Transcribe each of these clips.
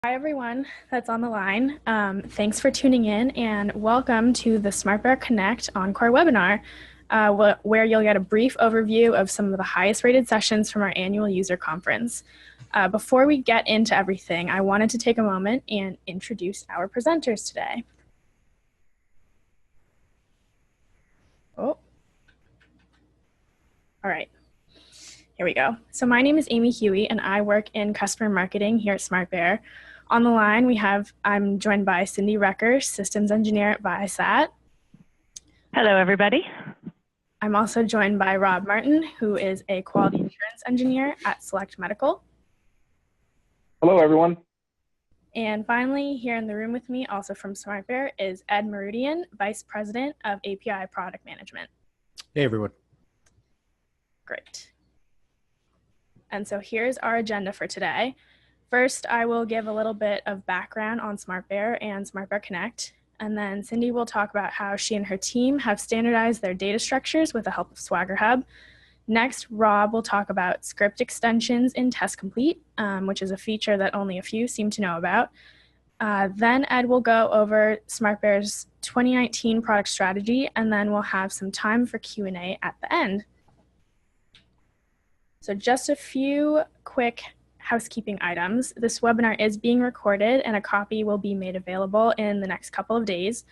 Hi, everyone that's on the line. Thanks for tuning in and welcome to the SmartBear Connect Encore webinar, where you'll get a brief overview of some of the highest rated sessions from our annual user conference. Before we get into everything, I wanted to take a moment and introduce our presenters today. Oh, all right. Here we go. So my name is Amy Huey, and I work in customer marketing here at SmartBear. On the line, I'm joined by Cindy Recker, systems engineer at Viasat. Hello, everybody. I'm also joined by Rob Martin, who is a quality assurance engineer at Select Medical. Hello, everyone. And finally, here in the room with me, also from SmartBear, is Ed Meridian, Vice President of API Product Management. Hey, everyone. Great. And so here's our agenda for today. First, I will give a little bit of background on SmartBear and SmartBear Connect, and then Cindy will talk about how she and her team have standardized their data structures with the help of Swagger Hub. Next, Rob will talk about script extensions in Test Complete, which is a feature that only a few seem to know about. Then Ed will go over SmartBear's 2019 product strategy, and then we'll have some time for Q&A at the end. So just a few quick housekeeping items. This webinar is being recorded and a copy will be made available in the next couple of days.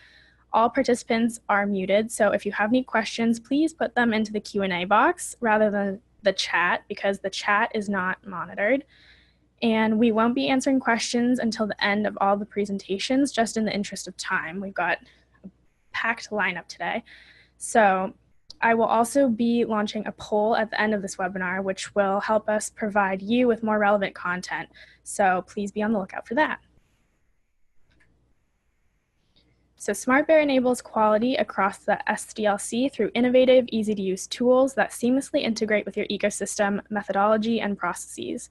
All participants are muted, so if you have any questions, please put them into the Q&A box rather than the chat, because the chat is not monitored. And we won't be answering questions until the end of all the presentations, just in the interest of time. We've got a packed lineup today. So I will also be launching a poll at the end of this webinar, which will help us provide you with more relevant content. So please be on the lookout for that. So SmartBear enables quality across the SDLC through innovative, easy-to-use tools that seamlessly integrate with your ecosystem, methodology, and processes.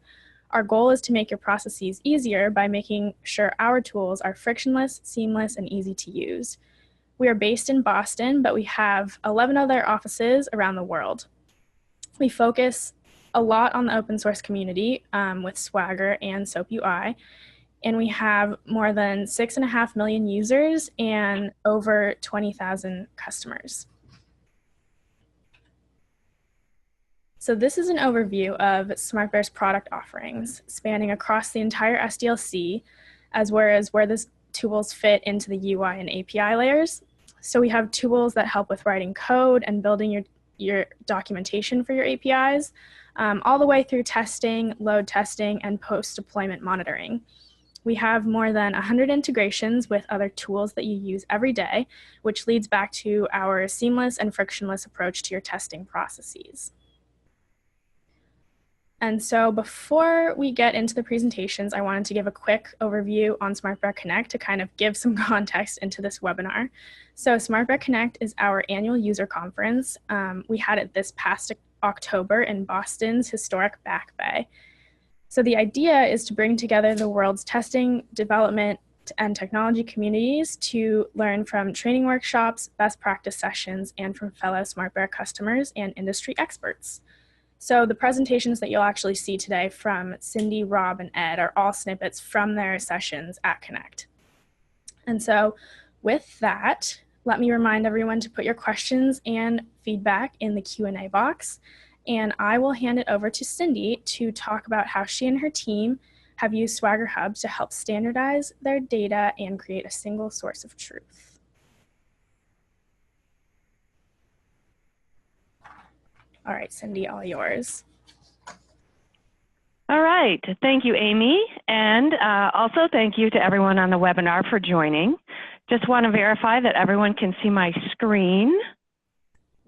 Our goal is to make your processes easier by making sure our tools are frictionless, seamless, and easy to use. We are based in Boston, but we have 11 other offices around the world. We focus a lot on the open source community with Swagger and SOAP UI, and we have more than 6.5 million users and over 20,000 customers. So this is an overview of SmartBear's product offerings, spanning across the entire SDLC, as well as where the tools fit into the UI and API layers. So we have tools that help with writing code and building your documentation for your APIs, all the way through testing, load testing, and post-deployment monitoring. We have more than 100 integrations with other tools that you use every day, which leads back to our seamless and frictionless approach to your testing processes. And so before we get into the presentations, I wanted to give a quick overview on SmartBear Connect to kind of give some context into this webinar. So SmartBear Connect is our annual user conference. We had it this past October in Boston's historic Back Bay. So the idea is to bring together the world's testing, development, and technology communities to learn from training workshops, best practice sessions, and from fellow SmartBear customers and industry experts. So the presentations that you'll actually see today from Cindy, Rob, and Ed are all snippets from their sessions at Connect. And so with that, let me remind everyone to put your questions and feedback in the Q&A box. And I will hand it over to Cindy to talk about how she and her team have used Swagger Hub to help standardize their data and create a single source of truth. All right, Cindy, all yours. All right. Thank you, Amy. And also thank you to everyone on the webinar for joining. Just want to verify that everyone can see my screen.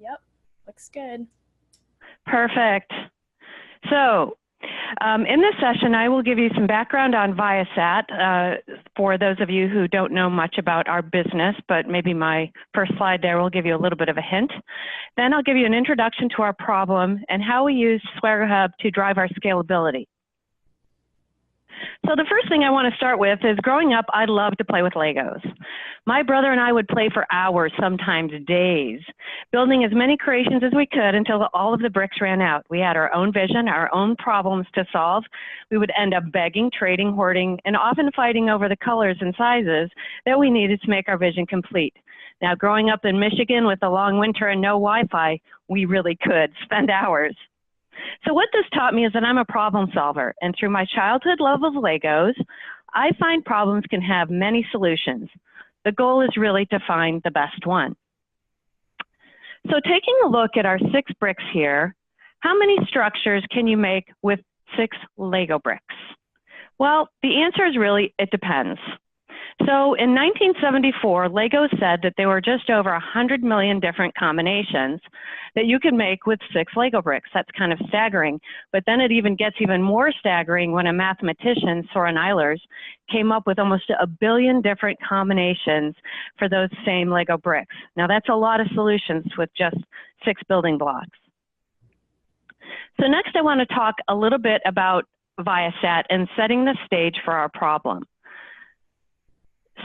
Yep, looks good. Perfect. So in this session, I will give you some background on Viasat for those of you who don't know much about our business, but maybe my first slide there will give you a little bit of a hint. Then I'll give you an introduction to our problem and how we use Swagger Hub to drive our scalability. So the first thing I want to start with is growing up, I loved to play with Legos. My brother and I would play for hours, sometimes days, building as many creations as we could until all of the bricks ran out. We had our own vision, our own problems to solve. We would end up begging, trading, hoarding, and often fighting over the colors and sizes that we needed to make our vision complete. Now, growing up in Michigan with a long winter and no Wi-Fi, we really could spend hours. So what this taught me is that I'm a problem solver, and through my childhood love of Legos, I find problems can have many solutions. The goal is really to find the best one. So taking a look at our 6 bricks here, how many structures can you make with 6 Lego bricks? Well, the answer is really, it depends. So in 1974, Lego said that there were just over 100 million different combinations that you could make with 6 Lego bricks. That's kind of staggering. But then it even gets even more staggering when a mathematician, Soren Ehlers, came up with almost 1 billion different combinations for those same Lego bricks. Now that's a lot of solutions with just 6 building blocks. So next I want to talk a little bit about Viasat and setting the stage for our problem.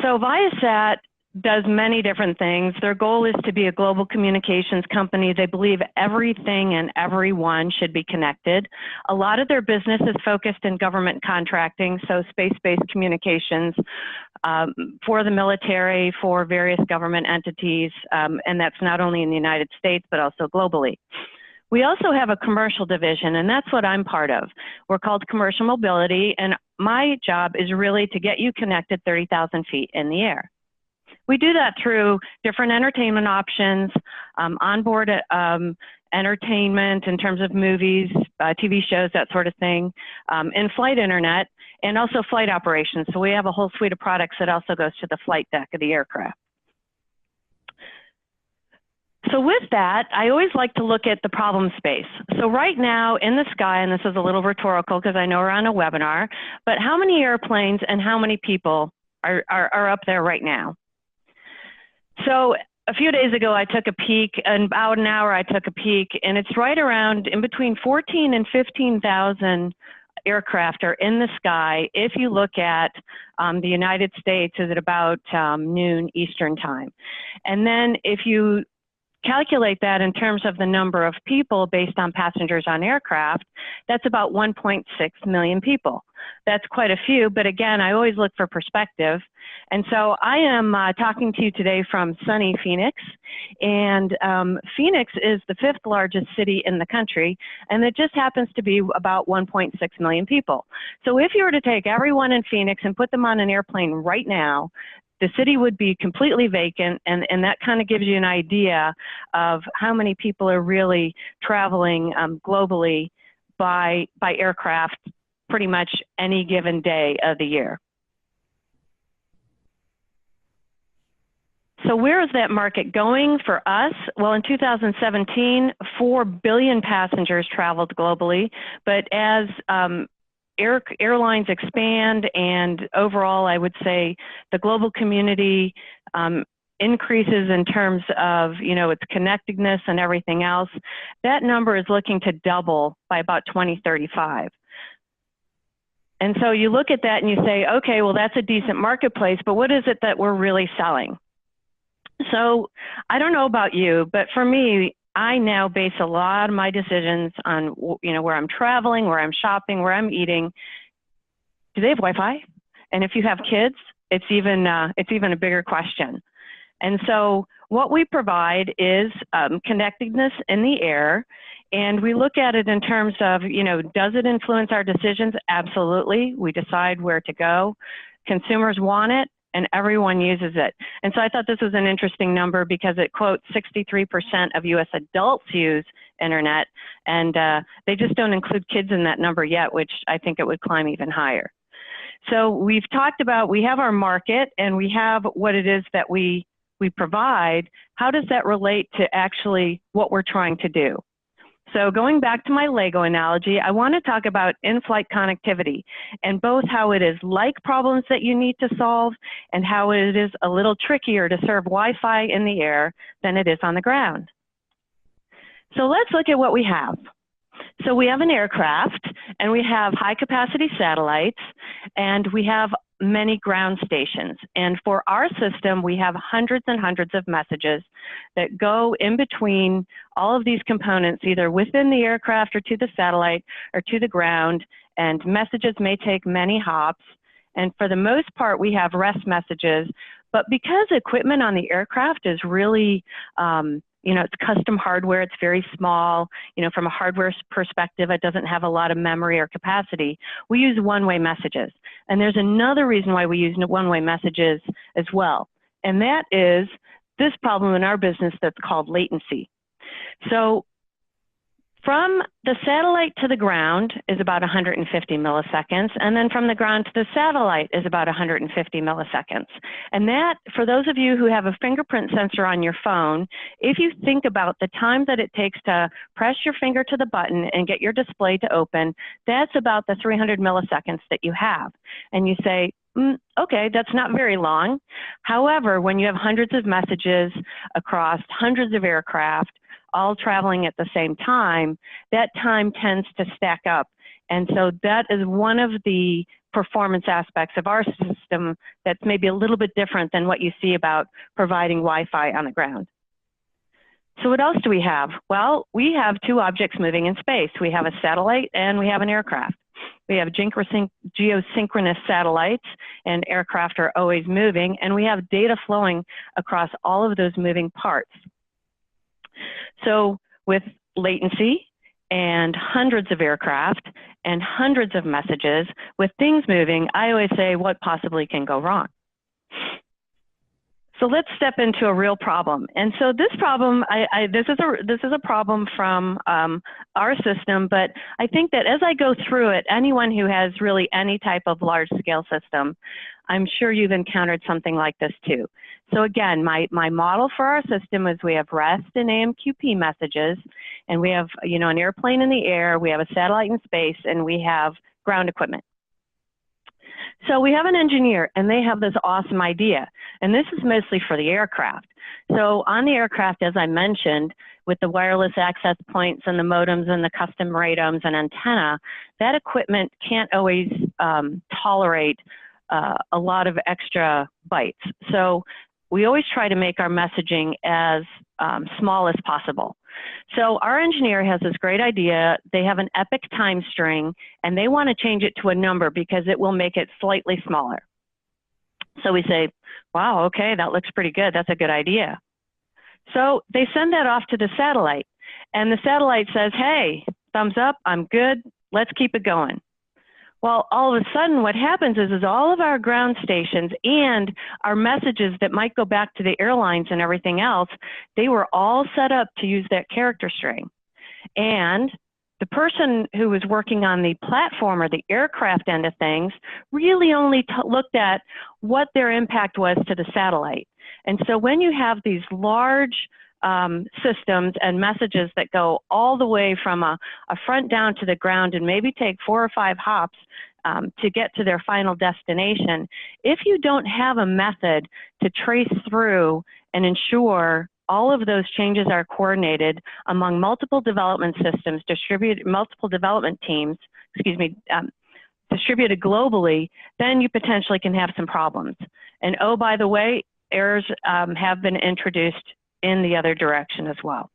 So Viasat does many different things. Their goal is to be a global communications company. They believe everything and everyone should be connected. A lot of their business is focused in government contracting, so space-based communications for the military, for various government entities, and that's not only in the United States, but also globally. We also have a commercial division, and that's what I'm part of. We're called Commercial Mobility, and my job is really to get you connected 30,000 feet in the air. We do that through different entertainment options, onboard entertainment in terms of movies, TV shows, that sort of thing, in-flight internet, and also flight operations. So we have a whole suite of products that also goes to the flight deck of the aircraft. So with that, I always like to look at the problem space. So right now in the sky, and this is a little rhetorical because I know we're on a webinar, but how many airplanes and how many people are up there right now? So a few days ago, I took a peek, and about an hour I took a peek, and it's right around in between 14 and 15,000 aircraft are in the sky. If you look at the United States, is at about noon Eastern time. And then if you calculate that in terms of the number of people based on passengers on aircraft, that's about 1.6 million people. That's quite a few, but again, I always look for perspective. And so I am talking to you today from sunny Phoenix, and Phoenix is the 5th largest city in the country, and it just happens to be about 1.6 million people. So if you were to take everyone in Phoenix and put them on an airplane right now, the city would be completely vacant, and that kind of gives you an idea of how many people are really traveling globally by aircraft pretty much any given day of the year. So where is that market going for us? Well, in 2017, 4 billion passengers traveled globally, but as airlines expand, and overall, I would say the global community increases in terms of, its connectedness and everything else, that number is looking to double by about 2035. And so you look at that and you say, okay, well, that's a decent marketplace, but what is it that we're really selling? So I don't know about you, but for me, I now base a lot of my decisions on, where I'm traveling, where I'm shopping, where I'm eating. Do they have Wi-Fi? And if you have kids, it's even a bigger question. And so what we provide is connectedness in the air, and we look at it in terms of, does it influence our decisions? Absolutely. We decide where to go. Consumers want it, and everyone uses it. And so I thought this was an interesting number because it quotes 63% of US adults use internet, and they just don't include kids in that number yet, which I think it would climb even higher. So we've talked about, we have our market and we have what it is that we provide. How does that relate to actually what we're trying to do? So going back to my Lego analogy, I want to talk about in-flight connectivity and both how it is like problems that you need to solve and how it is a little trickier to serve Wi-Fi in the air than it is on the ground. So let's look at what we have. So we have an aircraft, And we have high capacity satellites, and we have many ground stations. And for our system, we have hundreds and hundreds of messages that go in between all of these components, either within the aircraft or to the satellite or to the ground. And messages may take many hops. And for the most part, we have rest messages. But because equipment on the aircraft is really, it's custom hardware, it's very small, from a hardware perspective, it doesn't have a lot of memory or capacity. We use one-way messages. And there's another reason why we use one-way messages as well. And that is this problem in our business that's called latency. So from the satellite to the ground is about 150 milliseconds, and then from the ground to the satellite is about 150 milliseconds. And that, for those of you who have a fingerprint sensor on your phone, if you think about the time that it takes to press your finger to the button and get your display to open, that's about the 300 milliseconds that you have. And you say, okay, that's not very long. However, when you have hundreds of messages across hundreds of aircraft, all traveling at the same time, that time tends to stack up. And so that is one of the performance aspects of our system that's maybe a little bit different than what you see about providing Wi-Fi on the ground. So what else do we have? Well, we have two objects moving in space. We have a satellite and we have an aircraft. We have geosynchronous satellites, and aircraft are always moving, and we have data flowing across all of those moving parts. So with latency and hundreds of aircraft and hundreds of messages, with things moving, I always say, what possibly can go wrong? So let's step into a real problem. And so this problem, this is a problem from our system, but I think that as I go through it, anyone who has really any type of large scale system, I'm sure you've encountered something like this too. So again, my model for our system is we have REST and AMQP messages, and we have an airplane in the air, we have a satellite in space, and we have ground equipment. So we have an engineer, and they have this awesome idea, and this is mostly for the aircraft. So on the aircraft, as I mentioned, with the wireless access points and the modems and the custom radomes and antenna, that equipment can't always tolerate a lot of extra bytes. So we always try to make our messaging as small as possible. So our engineer has this great idea. They have an epic time string, and they want to change it to a number because it will make it slightly smaller. So we say, wow, okay, that looks pretty good. That's a good idea. So they send that off to the satellite, and the satellite says, hey, thumbs up, I'm good, let's keep it going. Well, all of a sudden what happens is all of our ground stations and our messages that might go back to the airlines and everything else, they were all set up to use that character string. And the person who was working on the platform or the aircraft end of things really only looked at what their impact was to the satellite. And so when you have these large systems and messages that go all the way from a front down to the ground and maybe take 4 or 5 hops to get to their final destination, if you don't have a method to trace through and ensure all of those changes are coordinated among multiple development systems, multiple development teams, distributed globally, then you potentially can have some problems. And oh, by the way, errors have been introduced in the other direction as well.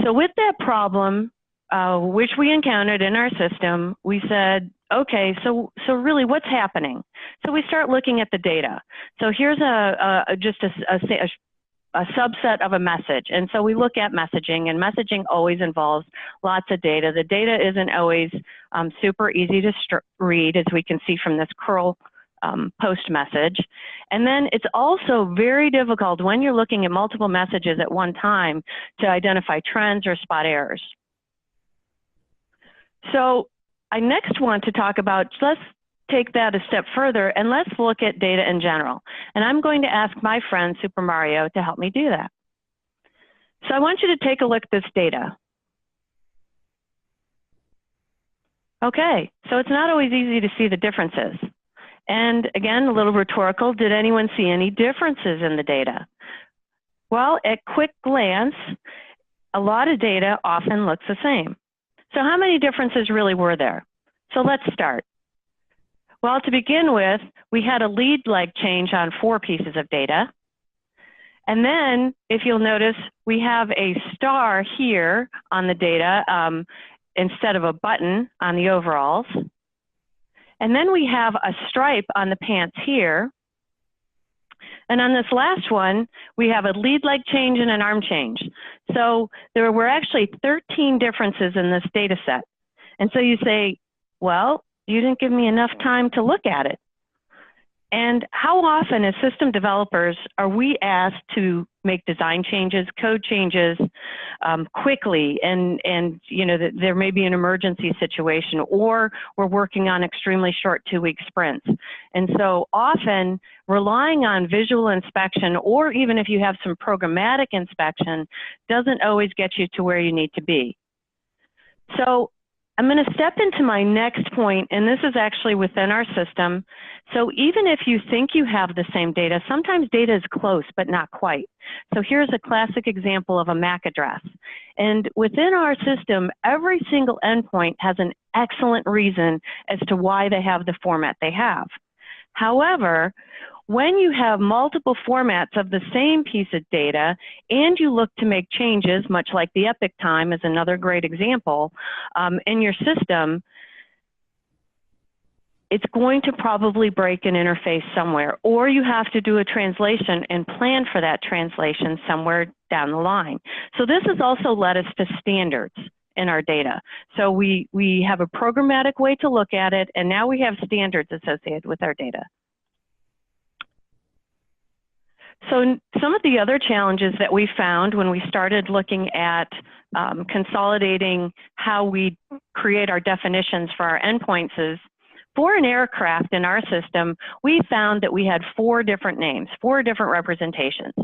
So with that problem, which we encountered in our system, we said, okay, so really what's happening? So we start looking at the data. So here's just a subset of a message. And so we look at messaging, and messaging always involves lots of data. The data isn't always super easy to read, as we can see from this curl post message. And then it's also very difficult when you're looking at multiple messages at one time to identify trends or spot errors. So I next want to talk about, let's take that a step further and let's look at data in general. And I'm going to ask my friend Super Mario to help me do that. So I want you to take a look at this data. Okay, so it's not always easy to see the differences. And again, a little rhetorical, did anyone see any differences in the data? Well, at quick glance, a lot of data often looks the same. So how many differences really were there? So let's start. Well, to begin with, we had a lead leg change on 4 pieces of data. And then, if you'll notice, we have a star here on the data instead of a button on the overalls. And then we have a stripe on the pants here. And on this last one, we have a lead leg change and an arm change. So there were actually 13 differences in this data set. And so you say, well, you didn't give me enough time to look at it. And how often as system developers are we asked to make design changes, code changes quickly, and you know, that there may be an emergency situation, or we're working on extremely short 2-week sprints. And so often relying on visual inspection, or even if you have some programmatic inspection, doesn't always get you to where you need to be. So I'm going to step into my next point, and this is actually within our system. So even if you think you have the same data, sometimes data is close, but not quite. So here's a classic example of a MAC address. And within our system, every single endpoint has an excellent reason as to why they have the format they have. However, when you have multiple formats of the same piece of data and you look to make changes, much like the epic time is another great example, in your system, it's going to probably break an interface somewhere, or you have to do a translation and plan for that translation somewhere down the line. So this has also led us to standards in our data. So we have a programmatic way to look at it, and now we have standards associated with our data. So some of the other challenges that we found when we started looking at consolidating how we create our definitions for our endpoints is, for an aircraft in our system, we found that we had 4 different names, 4 different representations.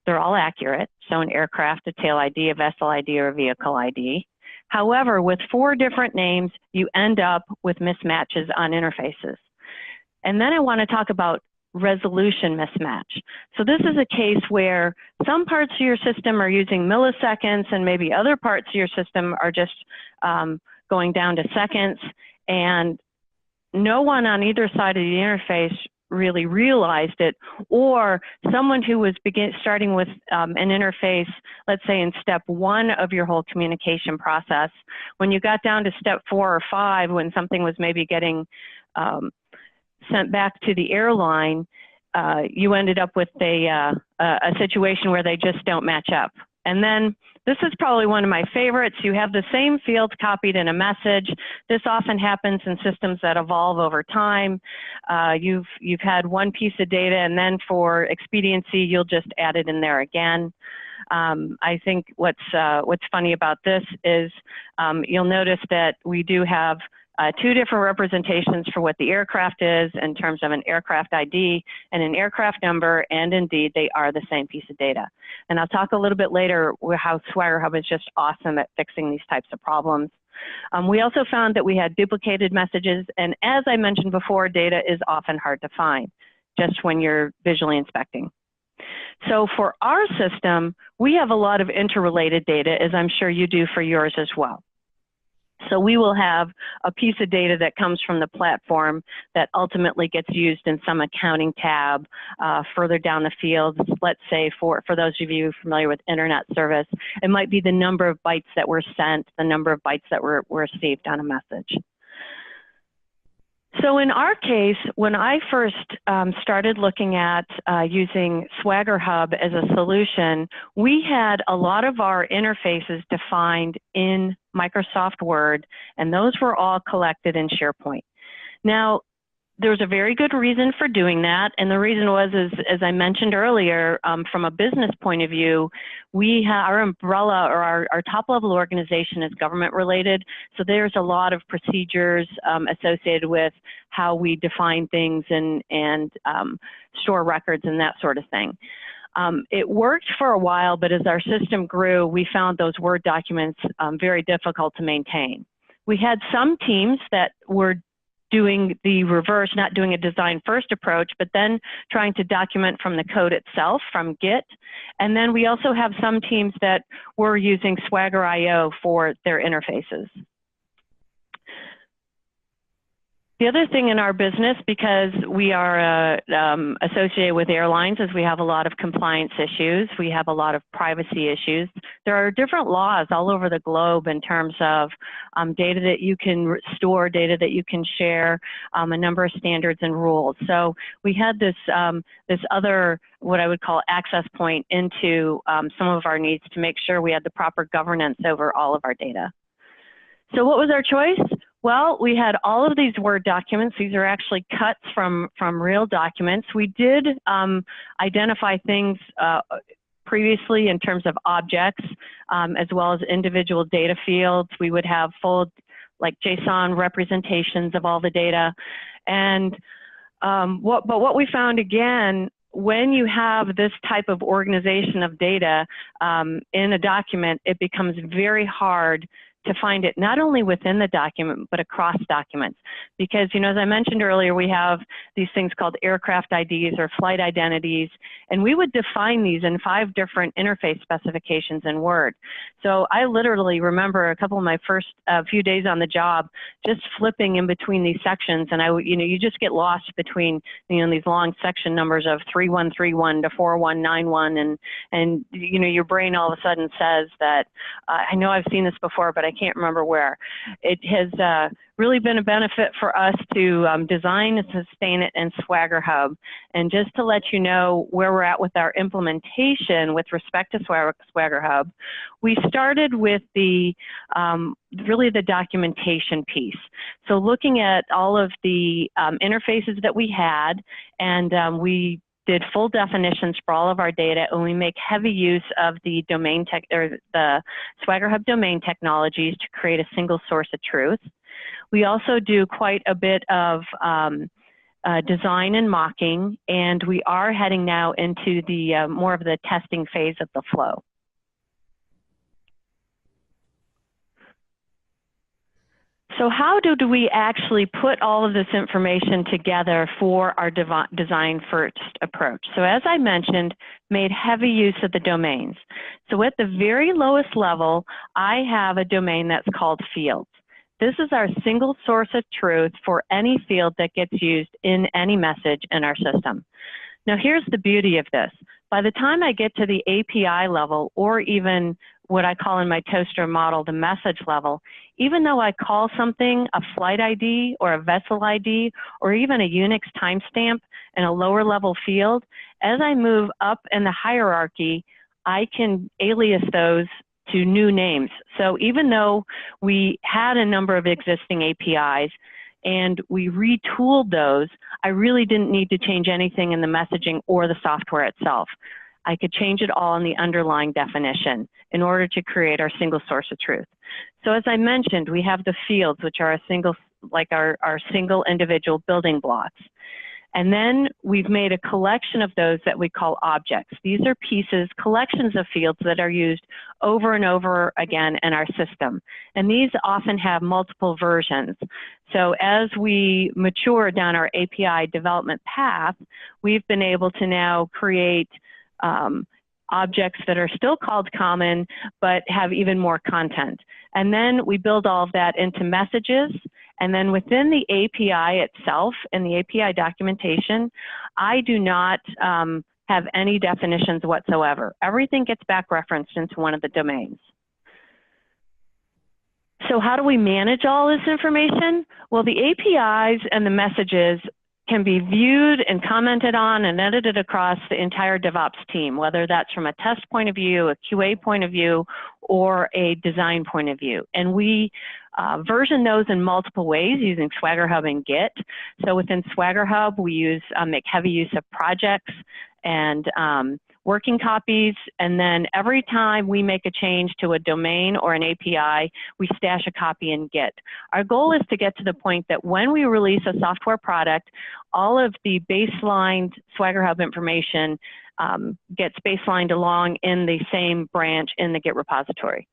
They're all accurate. So an aircraft, a tail ID, a vessel ID, or a vehicle ID. However, with 4 different names, you end up with mismatches on interfaces. And then I want to talk about resolution mismatch. So this is a case where some parts of your system are using milliseconds and maybe other parts of your system are just going down to seconds, and no one on either side of the interface really realized it, or someone who was starting with an interface, let's say in step 1 of your whole communication process, when you got down to step 4 or 5, when something was maybe getting sent back to the airline, you ended up with a situation where they just don't match up. And then this is probably one of my favorites. You have the same fields copied in a message. This often happens in systems that evolve over time. You've had one piece of data, and then for expediency, you'll just add it in there again. I think what's funny about this is you'll notice that we do have 2 different representations for what the aircraft is in terms of an aircraft ID and an aircraft number, and indeed they are the same piece of data. And I'll talk a little bit later how Swagger Hub is just awesome at fixing these types of problems. We also found that we had duplicated messages, and as I mentioned before, data is often hard to find just when you're visually inspecting. So for our system, we have a lot of interrelated data, as I'm sure you do for yours as well. So we will have a piece of data that comes from the platform that ultimately gets used in some accounting tab further down the field. Let's say for those of you familiar with internet service, it might be the number of bytes that were sent, the number of bytes that were received on a message. So in our case, when I first started looking at using Swagger Hub as a solution, we had a lot of our interfaces defined in Microsoft Word, and those were all collected in SharePoint. Now, there's a very good reason for doing that, and the reason was, as I mentioned earlier, from a business point of view, our umbrella or our top-level organization is government-related, so there's a lot of procedures associated with how we define things and store records and that sort of thing. It worked for a while, but as our system grew, we found those Word documents very difficult to maintain. We had some teams that were doing the reverse, not doing a design first approach, but then trying to document from the code itself, from Git. And then we also have some teams that were using Swagger.io for their interfaces. The other thing in our business, because we are associated with airlines, is we have a lot of compliance issues. We have a lot of privacy issues. There are different laws all over the globe in terms of data that you can store, data that you can share, a number of standards and rules. So we had this, this other, what I would call access point into some of our needs to make sure we had the proper governance over all of our data. So what was our choice? Well, we had all of these Word documents. These are actually cuts from real documents. We did identify things previously in terms of objects, as well as individual data fields. We would have full, like JSON representations of all the data. And what we found again, when you have this type of organization of data in a document, it becomes very hard to find it not only within the document, but across documents. Because, you know, as I mentioned earlier, we have these things called aircraft IDs or flight identities, and we would define these in 5 different interface specifications in Word. So I literally remember a couple of my first few days on the job, just flipping in between these sections, and you just get lost between, these long section numbers of 3131 to 4191, and your brain all of a sudden says that, I know I've seen this before, but I can't remember where. It has really been a benefit for us to design and sustain it in Swagger Hub. And just to let you know where we're at with our implementation with respect to Swagger Hub, we started with the really the documentation piece. So looking at all of the interfaces that we had, and we did full definitions for all of our data, and we make heavy use of the domain the Swagger Hub domain technologies to create a single source of truth. We also do quite a bit of design and mocking, and we are heading now into the more of the testing phase of the flow. So how do we actually put all of this information together for our design first approach? So as I mentioned, made heavy use of the domains. So at the very lowest level, I have a domain that's called fields. This is our single source of truth for any field that gets used in any message in our system. Now here's the beauty of this. By the time I get to the API level, or even what I call in my toaster model, the message level, even though I call something a flight ID or a vessel ID or even a Unix timestamp in a lower level field, as I move up in the hierarchy, I can alias those to new names. So even though we had a number of existing APIs and we retooled those, I really didn't need to change anything in the messaging or the software itself. I could change it all in the underlying definition in order to create our single source of truth. So as I mentioned, we have the fields, which are a single, like our single individual building blocks. And then we've made a collection of those that we call objects. These are pieces, collections of fields that are used over and over again in our system. And these often have multiple versions. So as we mature down our API development path, we've been able to now create objects that are still called common, but have even more content. And then we build all of that into messages. And then within the API itself and the API documentation, I do not have any definitions whatsoever. Everything gets back referenced into one of the domains. So how do we manage all this information? Well, the APIs and the messages can be viewed and commented on and edited across the entire DevOps team, whether that's from a test point of view, a QA point of view, or a design point of view. And we version those in multiple ways using Swagger Hub and Git. So within Swagger Hub, we make heavy use of projects and working copies, and then every time we make a change to a domain or an API, we stash a copy in Git. Our goal is to get to the point that when we release a software product, all of the baseline Swagger Hub information gets baselined along in the same branch in the Git repository.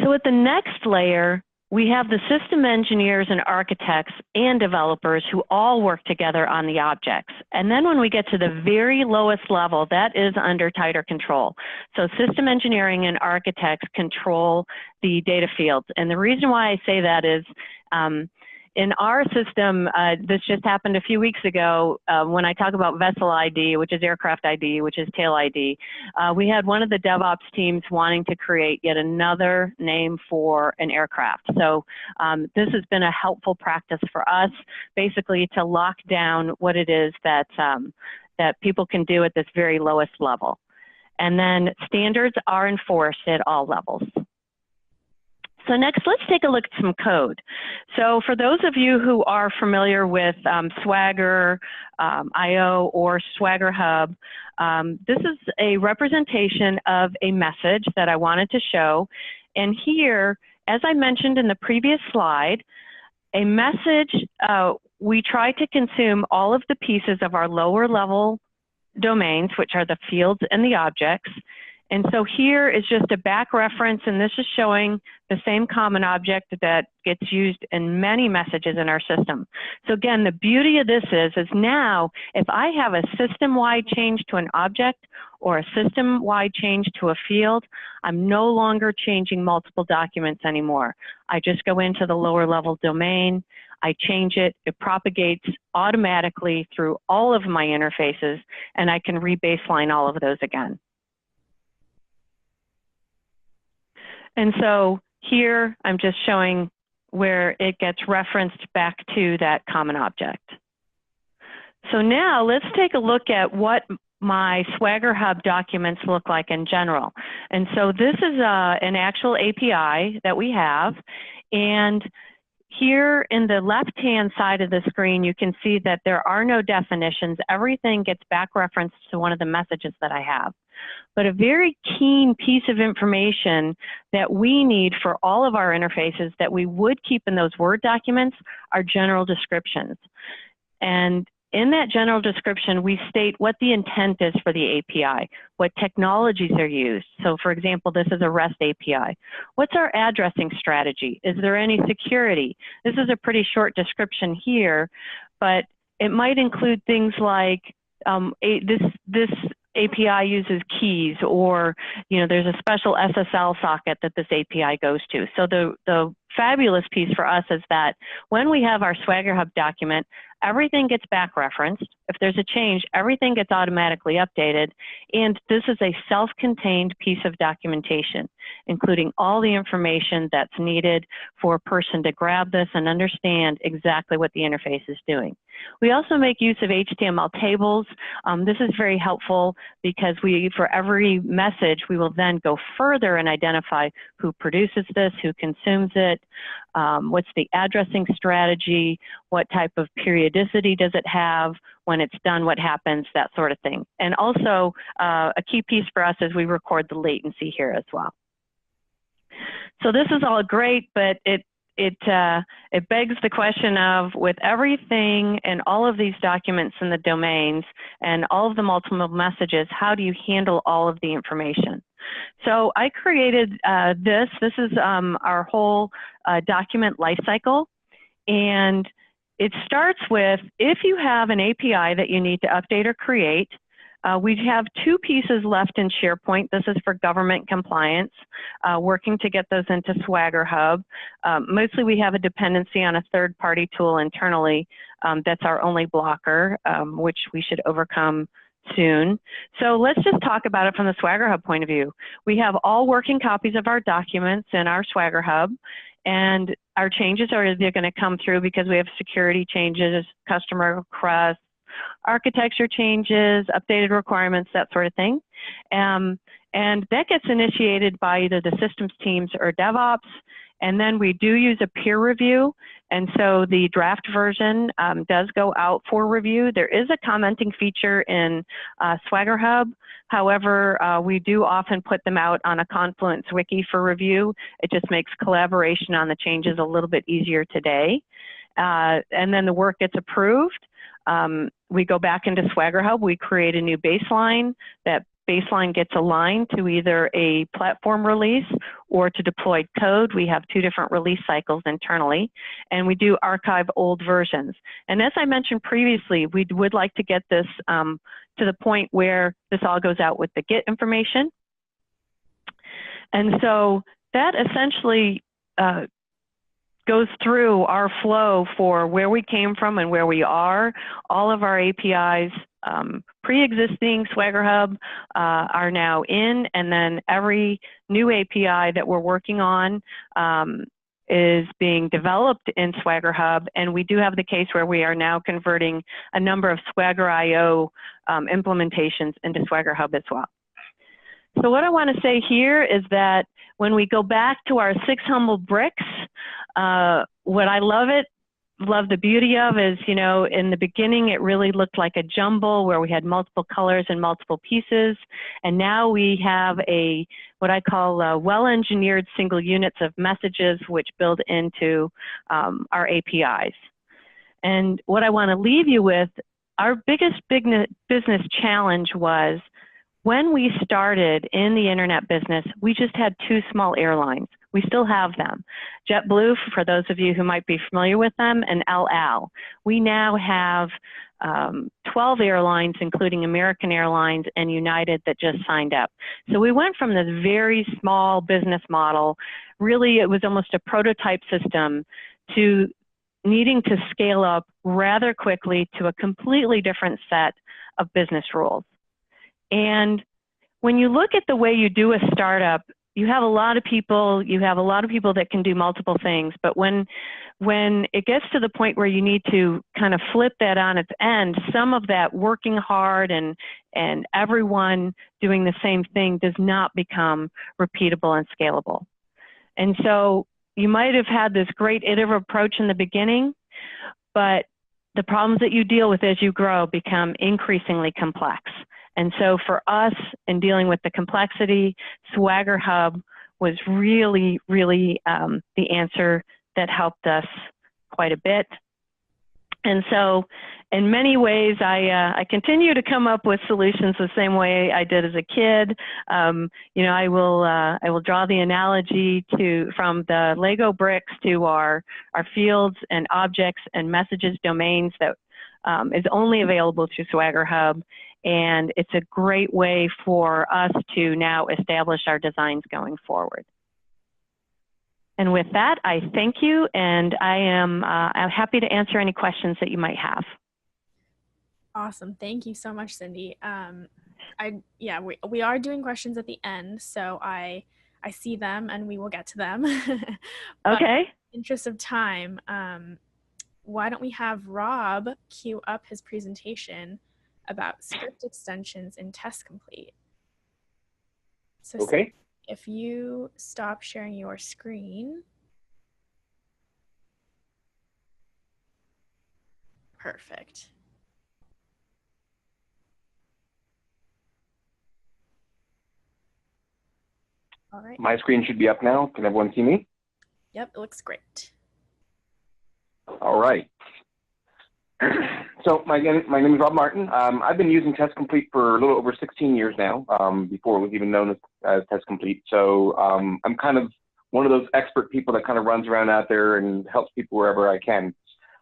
So at the next layer, we have the system engineers and architects and developers who all work together on the objects. And then when we get to the very lowest level, that is under tighter control. So system engineering and architects control the data fields. And the reason why I say that is in our system, this just happened a few weeks ago, when I talk about vessel ID, which is aircraft ID, which is tail ID, we had one of the DevOps teams wanting to create yet another name for an aircraft. So this has been a helpful practice for us, basically to lock down what it is that, that people can do at this very lowest level. And then standards are enforced at all levels. So next, let's take a look at some code. So for those of you who are familiar with Swagger IO or Swagger Hub, this is a representation of a message that I wanted to show. And here, as I mentioned in the previous slide, a message, we try to consume all of the pieces of our lower level domains, which are the fields and the objects. And so here is just a back reference, and this is showing the same common object that gets used in many messages in our system. So again, the beauty of this is now if I have a system-wide change to an object or a system-wide change to a field, I'm no longer changing multiple documents anymore. I just go into the lower level domain, I change it, it propagates automatically through all of my interfaces, and I can re-baseline all of those again. And so here, I'm just showing where it gets referenced back to that common object. So now let's take a look at what my Swagger Hub documents look like in general. And so this is an actual API that we have. And here in the left-hand side of the screen, you can see that there are no definitions. Everything gets back referenced to one of the messages that I have. But a very keen piece of information that we need for all of our interfaces that we would keep in those Word documents are general descriptions. And in that general description, we state what the intent is for the API, what technologies are used. So for example, this is a REST API. What's our addressing strategy? Is there any security? This is a pretty short description here, but it might include things like this API uses keys, or there's a special SSL socket that this API goes to. So the fabulous piece for us is that when we have our Swagger Hub document, everything gets back referenced. If there's a change, everything gets automatically updated. And this is a self-contained piece of documentation, including all the information that's needed for a person to grab this and understand exactly what the interface is doing. We also make use of HTML tables. This is very helpful because for every message, we will then go further and identify who produces this, who consumes it, what's the addressing strategy, what type of periodicity does it have, when it's done, what happens, that sort of thing. And also, a key piece for us is we record the latency here as well. So this is all great, but it begs the question of, with everything and all of these documents in the domains and all of the multiple messages, how do you handle all of the information? So I created this. This is our whole document lifecycle. And it starts with, if you have an API that you need to update or create, we have two pieces left in SharePoint. This is for government compliance, working to get those into Swagger Hub. Mostly we have a dependency on a third-party tool internally that's our only blocker, which we should overcome soon. So let's just talk about it from the Swagger Hub point of view. We have all working copies of our documents in our Swagger Hub, and our changes are either going to come through because we have security changes, customer requests, architecture changes, updated requirements, that sort of thing. And that gets initiated by either the systems teams or DevOps. And then we do use a peer review. And so the draft version does go out for review. There is a commenting feature in Swagger Hub. However, we do often put them out on a Confluence wiki for review. It just makes collaboration on the changes a little bit easier today. And then the work gets approved. We go back into Swagger Hub, we create a new baseline that baseline gets aligned to either a platform release or to deployed code. We have 2 different release cycles internally, and we do archive old versions. And as I mentioned previously, we would like to get this to the point where this all goes out with the Git information. And so that essentially goes through our flow for where we came from and where we are. All of our APIs, pre-existing Swagger Hub, are now in, and then every new API that we're working on is being developed in Swagger Hub, and we do have the case where we are now converting a number of Swagger IO implementations into Swagger Hub as well. So what I want to say here is that when we go back to our 6 humble bricks, what I love the beauty of is, you know, in the beginning it really looked like a jumble where we had multiple colors and multiple pieces, and now we have what I call well-engineered single units of messages which build into our APIs. And what I want to leave you with, our biggest business challenge was when we started in the internet business, we just had 2 small airlines. We still have them. JetBlue, for those of you who might be familiar with them, and El Al. We now have 12 airlines, including American Airlines and United, that just signed up. So we went from this very small business model, really it was almost a prototype system, to needing to scale up rather quickly to a completely different set of business rules. And when you look at the way you do a startup, you have a lot of people that can do multiple things, but when it gets to the point where you need to kind of flip that on its end, some of that working hard and everyone doing the same thing does not become repeatable and scalable. And so you might have had this great iterative approach in the beginning, but the problems that you deal with as you grow become increasingly complex. And so for us, in dealing with the complexity, Swagger Hub was really, really the answer that helped us quite a bit. And so in many ways, I continue to come up with solutions the same way I did as a kid. You know, I will draw the analogy from the Lego bricks to our fields and objects and messages domains that is only available through Swagger Hub. And it's a great way for us to now establish our designs going forward. And with that, I thank you, and I'm happy to answer any questions that you might have. Awesome. Thank you so much, Cindy. Yeah, we are doing questions at the end, so I see them and we will get to them. Okay. In the interest of time, why don't we have Rob queue up his presentation about script extensions in Test Complete. So okay. If you stop sharing your screen. Perfect. All right. My screen should be up now. Can everyone see me? Yep, it looks great. All right. So my name is Rob Martin. I've been using Test Complete for a little over 16 years now, before it was even known as Test Complete. So I'm kind of one of those expert people that kind of runs around out there and helps people wherever I can.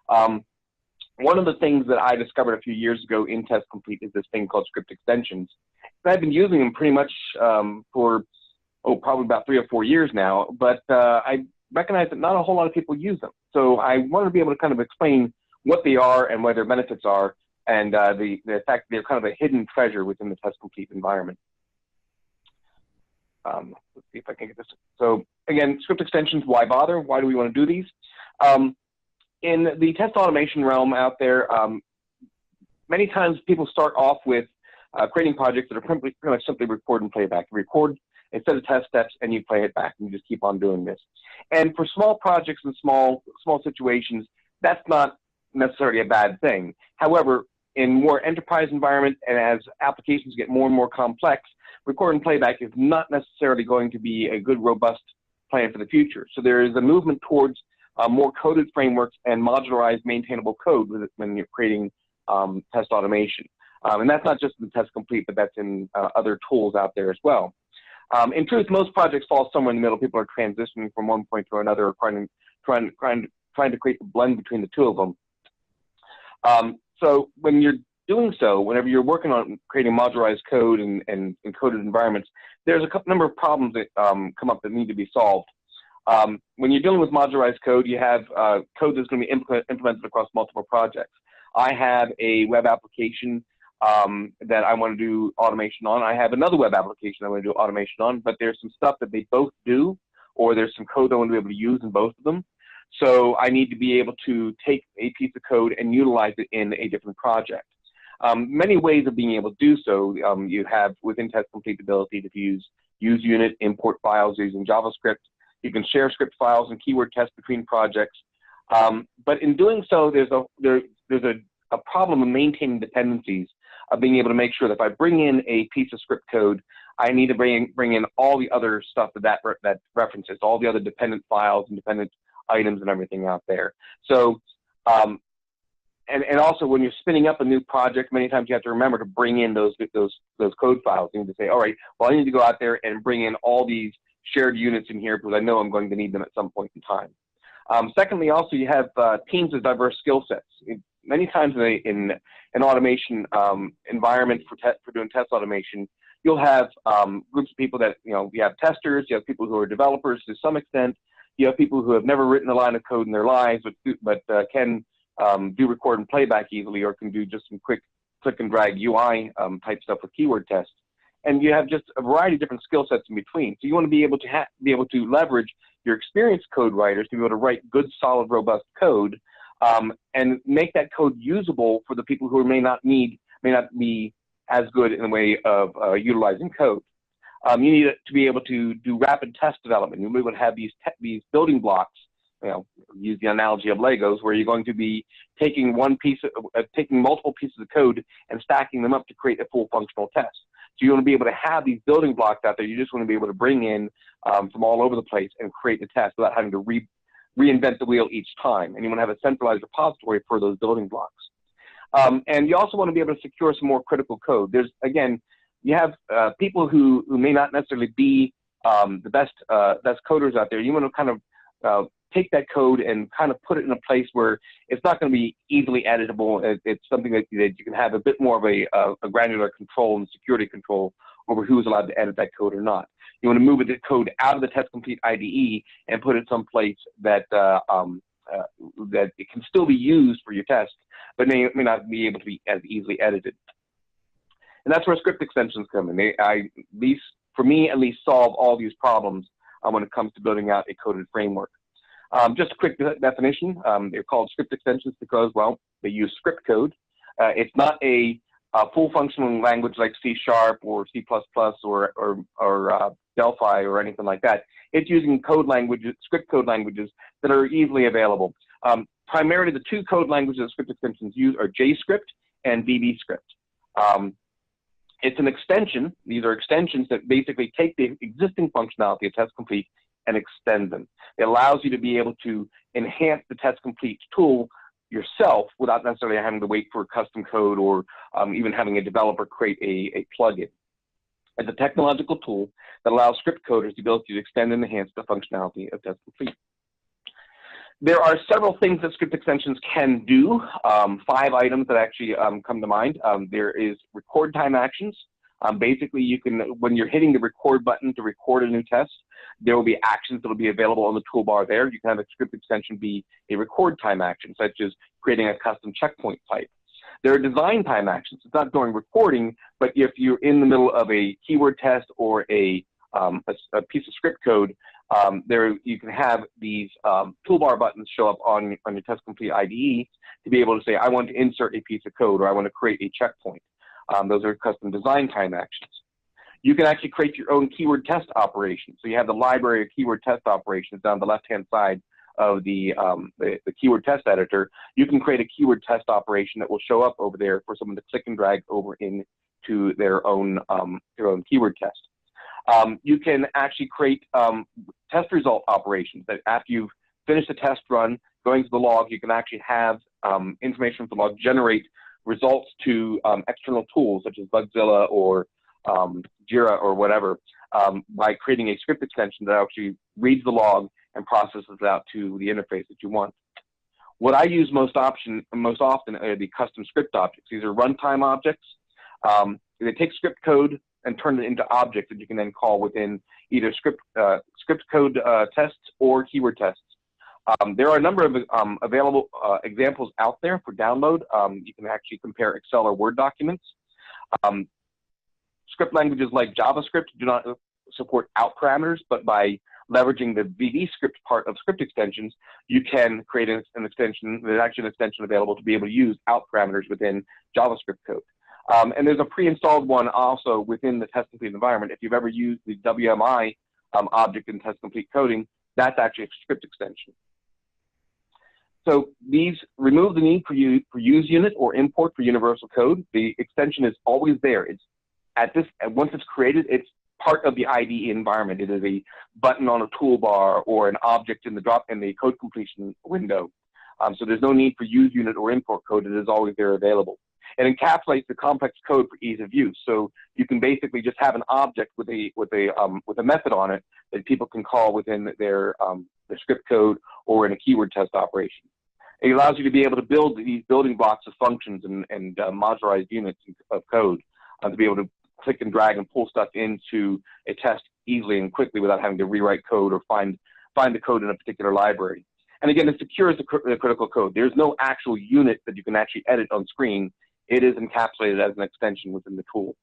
One of the things that I discovered a few years ago in Test Complete is this thing called script extensions. And I've been using them pretty much for, probably about 3 or 4 years now, but I recognize that not a whole lot of people use them. So I wanted to be able to kind of explain what they are and what their benefits are, and the fact that they're kind of a hidden treasure within the Test Complete environment. Let's see if I can get this. So again, script extensions, why bother? Why do we want to do these? In the test automation realm out there, many times people start off with creating projects that are pretty much simply record and playback. You record a set of test steps and you play it back, and you just keep on doing this. And for small projects and small situations, that's not necessarily a bad thing. However, in more enterprise environments and as applications get more and more complex, record and playback is not necessarily going to be a good, robust plan for the future. So there is a movement towards more coded frameworks and modularized maintainable code when you're creating test automation. And that's not just in Test Complete, but that's in other tools out there as well. In truth, most projects fall somewhere in the middle. People are transitioning from one point to another, or trying to create the blend between the two of them. So when you're doing so, whenever you're working on creating modularized code and encoded environments, there's a number of problems that come up that need to be solved. When you're dealing with modularized code, you have code that's going to be implemented across multiple projects. I have a web application that I want to do automation on. I have another web application I want to do automation on, but there's some stuff that they both do, or there's some code I want to be able to use in both of them. So I need to be able to take a piece of code and utilize it in a different project. Many ways of being able to do so. You have within Test Complete the ability to use unit, import files using JavaScript. You can share script files and keyword test between projects. But in doing so, there's a problem of maintaining dependencies, of being able to make sure that if I bring in a piece of script code, I need to bring in all the other stuff that references, all the other dependent files and dependent items and everything out there. So, and also when you're spinning up a new project, many times you have to remember to bring in those code files. You need to say, all right, well, I need to go out there and bring in all these shared units in here because I know I'm going to need them at some point in time. Secondly, also you have teams of diverse skill sets. Many times in an automation environment for doing test automation, you'll have groups of people that, you have testers, you have people who are developers to some extent, you have people who have never written a line of code in their lives, but can do record and playback easily, or can do just some quick click and drag UI type stuff with keyword tests. And you have just a variety of different skill sets in between. So you want to be able to leverage your experienced code writers to be able to write good, solid, robust code, and make that code usable for the people who may not be as good in the way of utilizing code. You need to be able to do rapid test development. You'll be able to have these building blocks. Use the analogy of Legos, where you're going to be taking taking multiple pieces of code and stacking them up to create a full functional test. So you want to be able to have these building blocks out there. You just want to be able to bring in from all over the place and create the test without having to reinvent the wheel each time. And you want to have a centralized repository for those building blocks. And you also want to be able to secure some more critical code. Again, you have people who may not necessarily be the best coders out there. You want to kind of take that code and kind of put it in a place where it's not going to be easily editable. It's something that you can have a bit more of a granular control and security control over who's allowed to edit that code or not. You want to move the code out of the Test Complete IDE and put it someplace that that it can still be used for your test, but may not be able to be as easily edited. And that's where script extensions come in. They, for me at least, solve all these problems when it comes to building out a coded framework. Just a quick definition, they're called script extensions because, well, they use script code. It's not a full functional language like C# or C++ or Delphi or anything like that. It's using script code languages that are easily available. Primarily, the two code languages that script extensions use are JScript and VBScript. It's an extension. These are extensions that basically take the existing functionality of Test Complete and extend them. It allows you to be able to enhance the Test Complete tool yourself without necessarily having to wait for custom code or even having a developer create a plugin. It's a technological tool that allows script coders the ability to extend and enhance the functionality of Test Complete. There are several things that script extensions can do, 5 items that actually come to mind. There is record time actions. Basically, you can, when you're hitting the record button to record a new test, there will be actions that will be available on the toolbar there. You can have a script extension be a record time action, such as creating a custom checkpoint type. There are design time actions. It's not during recording, but if you're in the middle of a keyword test or a piece of script code, there you can have these toolbar buttons show up on your Test Complete IDE to be able to say, I want to insert a piece of code or I want to create a checkpoint. Those are custom design time actions. You can actually create your own keyword test operations. So you have the library of keyword test operations down the left-hand side of the keyword test editor. You can create a keyword test operation that will show up over there for someone to click and drag over into their own keyword test. You can actually create test result operations that after you've finished the test run, going to the log, you can actually have information from the log generate results to external tools such as Bugzilla or Jira or whatever by creating a script extension that actually reads the log and processes it out to the interface that you want. What I use most often are the custom script objects. These are runtime objects. They take script code and turn it into objects that you can then call within either script code tests or keyword tests. There are a number of available examples out there for download. You can actually compare Excel or Word documents. Script languages like JavaScript do not support out parameters, but by leveraging the VB script part of script extensions, you can create an extension. There's actually an extension available to be able to use out parameters within JavaScript code. And there's a pre-installed one also within the Test Complete environment. If you've ever used the WMI object in Test Complete coding, that's actually a script extension. So these remove the need for use unit or import for universal code. The extension is always there. It's once it's created, it's part of the IDE environment. It is a button on a toolbar or an object in the code completion window. So there's no need for use unit or import code. It is always there available. It encapsulates the complex code for ease of use. So you can basically just have an object with a method on it that people can call within their script code or in a keyword test operation. It allows you to be able to build these building blocks of functions and modularized units of code to be able to click and drag and pull stuff into a test easily and quickly without having to rewrite code or find the code in a particular library. And again, it secures the critical code. There's no actual unit that you can actually edit on screen. It is encapsulated as an extension within the tool.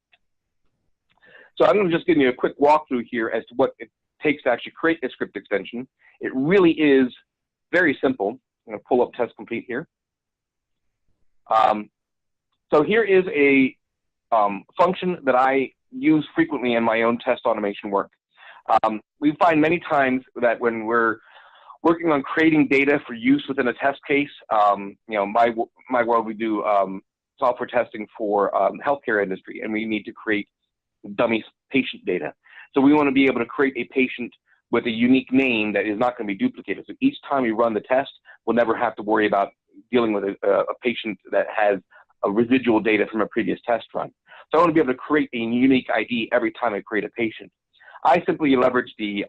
So I'm going to just give you a quick walkthrough here as to what it takes to actually create a script extension. It really is very simple. I'm going to pull up Test Complete here. So here is a function that I use frequently in my own test automation work. We find many times that when we're working on creating data for use within a test case, my world, we do software testing for healthcare industry, and we need to create dummy patient data. So we want to be able to create a patient with a unique name that is not going to be duplicated. So each time we run the test, we'll never have to worry about dealing with a patient that has a residual data from a previous test run. So I want to be able to create a unique ID every time I create a patient. I simply leverage the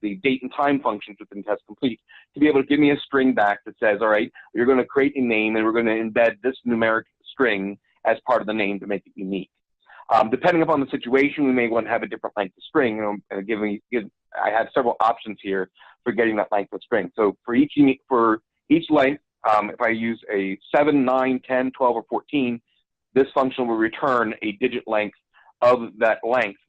date and time functions within Test Complete to be able to give me a string back that says, all right, you're going to create a name and we're going to embed this numeric string as part of the name to make it unique. Depending upon the situation, we may want to have a different length of string. I have several options here for getting that length of string. So for each length, if I use a 7, 9, 10, 12, or 14, this function will return a digit length of that length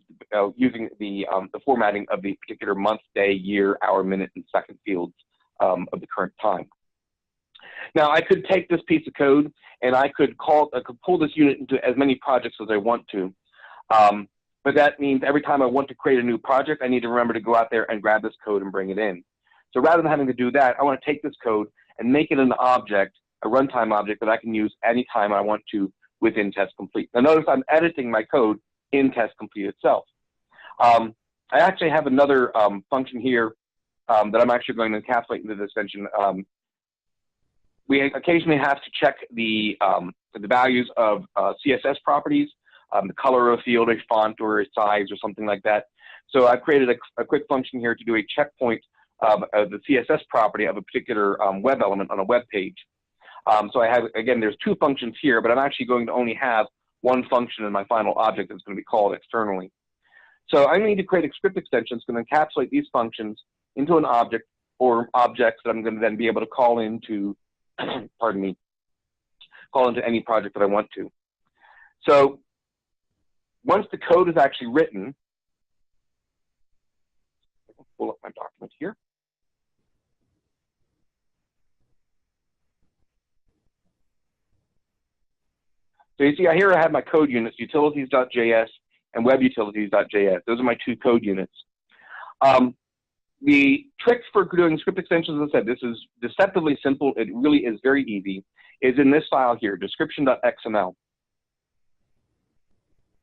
using the formatting of the particular month, day, year, hour, minute, and second fields of the current time. Now, I could take this piece of code and I could pull this unit into as many projects as I want to. But that means every time I want to create a new project, I need to remember to go out there and grab this code and bring it in. So rather than having to do that, I want to take this code and make it an object, a runtime object that I can use anytime I want to within Test Complete. Now notice I'm editing my code in Test Complete itself. I actually have another function here that I'm actually going to encapsulate into this extension. We occasionally have to check the values of CSS properties, the color of a field, a font, or a size, or something like that. So I've created a quick function here to do a checkpoint of the CSS property of a particular web element on a web page. So I have, again, there's two functions here, but I'm actually going to only have one function in my final object that's going to be called externally. So I need to create a script extension that's going to encapsulate these functions into an object or objects that I'm going to then be able to call into, pardon me, call into any project that I want to. So once the code is actually written, I'll pull up my document here. So you see here I have my code units, utilities.js and webutilities.js. Those are my two code units. The tricks for doing script extensions, as I said, this is deceptively simple. It really is very easy. Is in this file here, description.xml. I'm going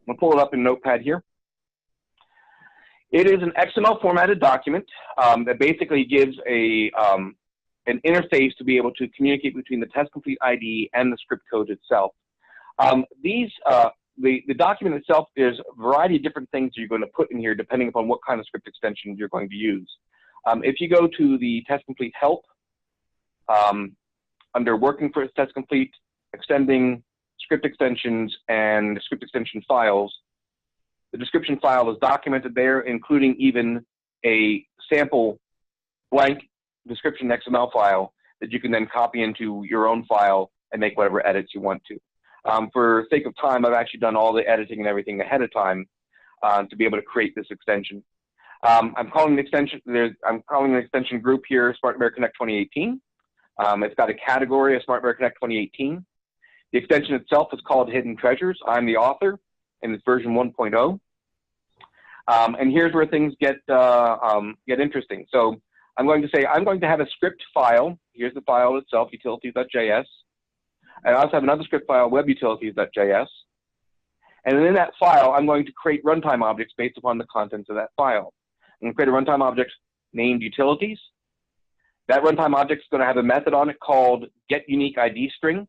to pull it up in Notepad here. It is an XML formatted document that basically gives an interface to be able to communicate between the Test Complete IDE and the script code itself. The document itself, there's a variety of different things you're going to put in here depending upon what kind of script extension you're going to use. If you go to the Test Complete help, under Working for Test Complete, Extending Script Extensions, and Script Extension Files, the description file is documented there, including even a sample blank description XML file that you can then copy into your own file and make whatever edits you want to. For sake of time, I've actually done all the editing and everything ahead of time to be able to create this extension. I'm calling the extension group here SmartBear Connect 2018. It's got a category of SmartBear Connect 2018. The extension itself is called Hidden Treasures. I'm the author, and it's version 1.0. And here's where things get interesting. So I'm going to say I'm going to have a script file. Here's the file itself, utilities.js. I also have another script file, webutilities.js. And then in that file, I'm going to create runtime objects based upon the contents of that file. I'm going to create a runtime object named utilities. That runtime object is going to have a method on it called getUniqueIDString.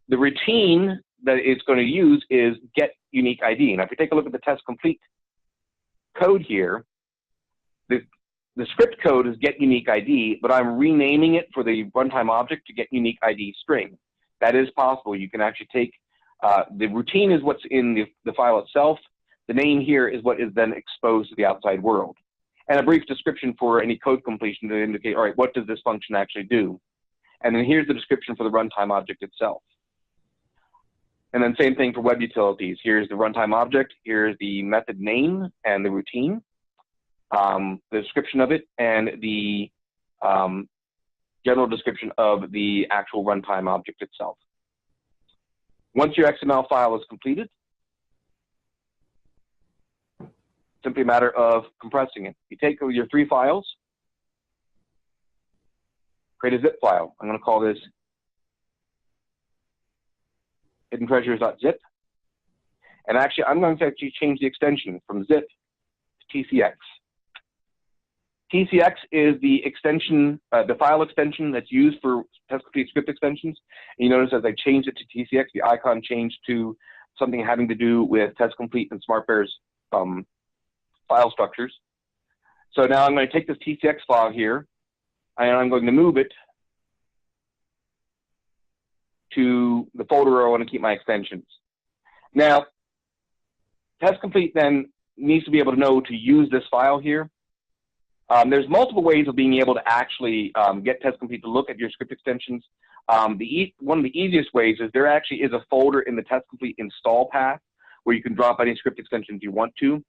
The routine that it's going to use is getUniqueID. Now, if you take a look at the Test Complete code here, the script code is getUniqueID, but I'm renaming it for the runtime object to getUniqueIDString. That is possible. You can actually take the routine is what's in the file itself. The name here is what is then exposed to the outside world. And a brief description for any code completion to indicate, all right, what does this function actually do? And then here's the description for the runtime object itself. And then same thing for web utilities. Here's the runtime object. Here's the method name and the routine, the description of it, and the general description of the actual runtime object itself. Once your XML file is completed, simply a matter of compressing it. You take your 3 files, create a zip file. I'm going to call this hiddentreasures.zip. And actually, I'm going to actually change the extension from zip to TCX. TCX is the extension, the file extension that's used for Test Complete script extensions. And you notice as I changed it to TCX, the icon changed to something having to do with Test Complete and SmartBear's file structures. So now I'm going to take this TCX file here, and I'm going to move it to the folder where I want to keep my extensions. Now, Test Complete then needs to be able to know to use this file here. There's multiple ways of being able to actually get Test Complete to look at your script extensions. One of the easiest ways is there actually is a folder in the Test Complete install path where you can drop any script extensions you want to.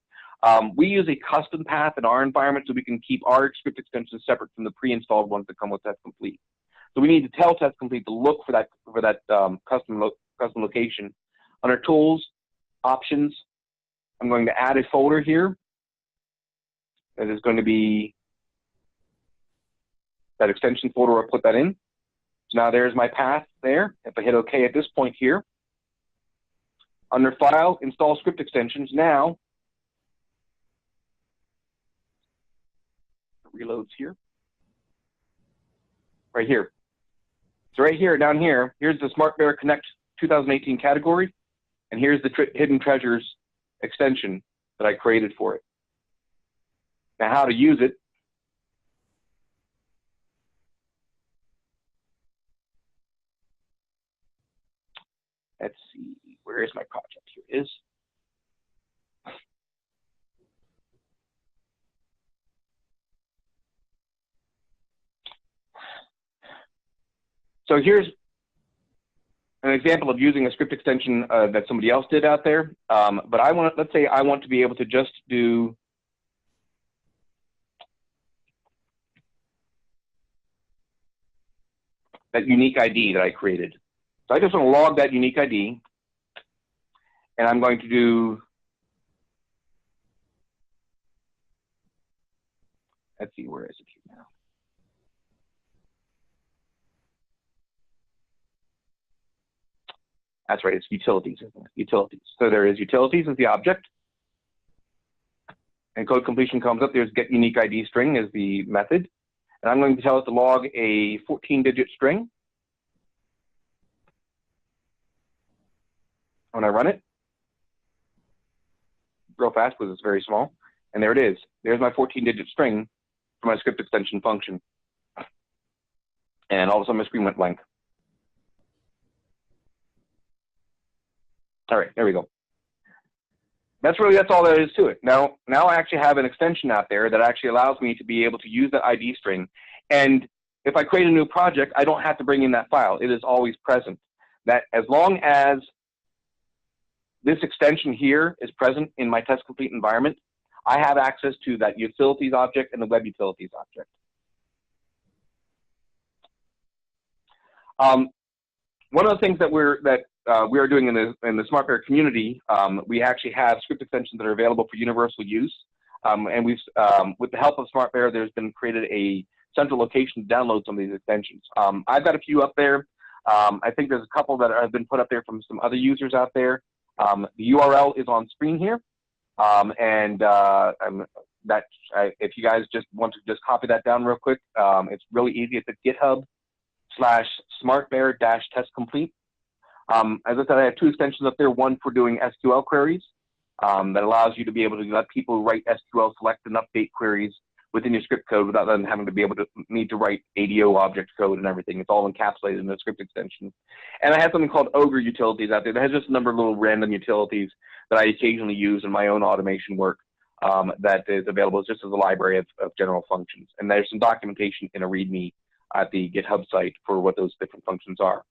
We use a custom path in our environment so we can keep our script extensions separate from the pre-installed ones that come with Test Complete. So we need to tell Test Complete to look for that custom location. Under Tools, Options, I'm going to add a folder here. That is going to be that extension folder. I'll put that in. So now there's my path there. If I hit OK at this point here, under File, Install Script Extensions, now reloads here, right here. So right here, down here, here's the SmartBear Connect 2018 category, and here's the Hidden Treasures extension that I created for it. Now, how to use it. Let's see, where is my project? Here it is. So here's an example of using a script extension that somebody else did out there. But let's say I want to be able to just do that unique ID that I created. So I just want to log that unique ID, and I'm going to do, let's see, where is it here now? That's right, it's utilities, isn't it? Utilities. So there is utilities as the object, and code completion comes up. There's getUniqueIDString as the method, and I'm going to tell it to log a 14-digit string. When I run it, real fast because it's very small, and there it is. There's my 14-digit string for my script extension function. And all of a sudden my screen went blank. All right, there we go. That's all there is to it. Now I actually have an extension out there that actually allows me to be able to use that ID string. And if I create a new project, I don't have to bring in that file. It is always present. That as long as this extension here is present in my test complete environment, I have access to that utilities object and the web utilities object. One of the things that we are doing in the SmartBear community, we actually have script extensions that are available for universal use. And we've, with the help of SmartBear, there's been created a central location to download some of these extensions. I've got a few up there. I think there's a couple that have been put up there from some other users out there. The URL is on screen here. If you guys just want to just copy that down real quick, it's really easy. It's at GitHub/SmartBear-test complete. As I said, I have two extensions up there, one for doing SQL queries that allows you to be able to let people write SQL select and update queries within your script code without them having to be able to need to write ADO object code and everything. It's all encapsulated in the script extension. And I have something called Ogre utilities out there that has just a number of little random utilities that I occasionally use in my own automation work that is available just as a library of general functions. And there's some documentation in a README at the GitHub site for what those different functions are.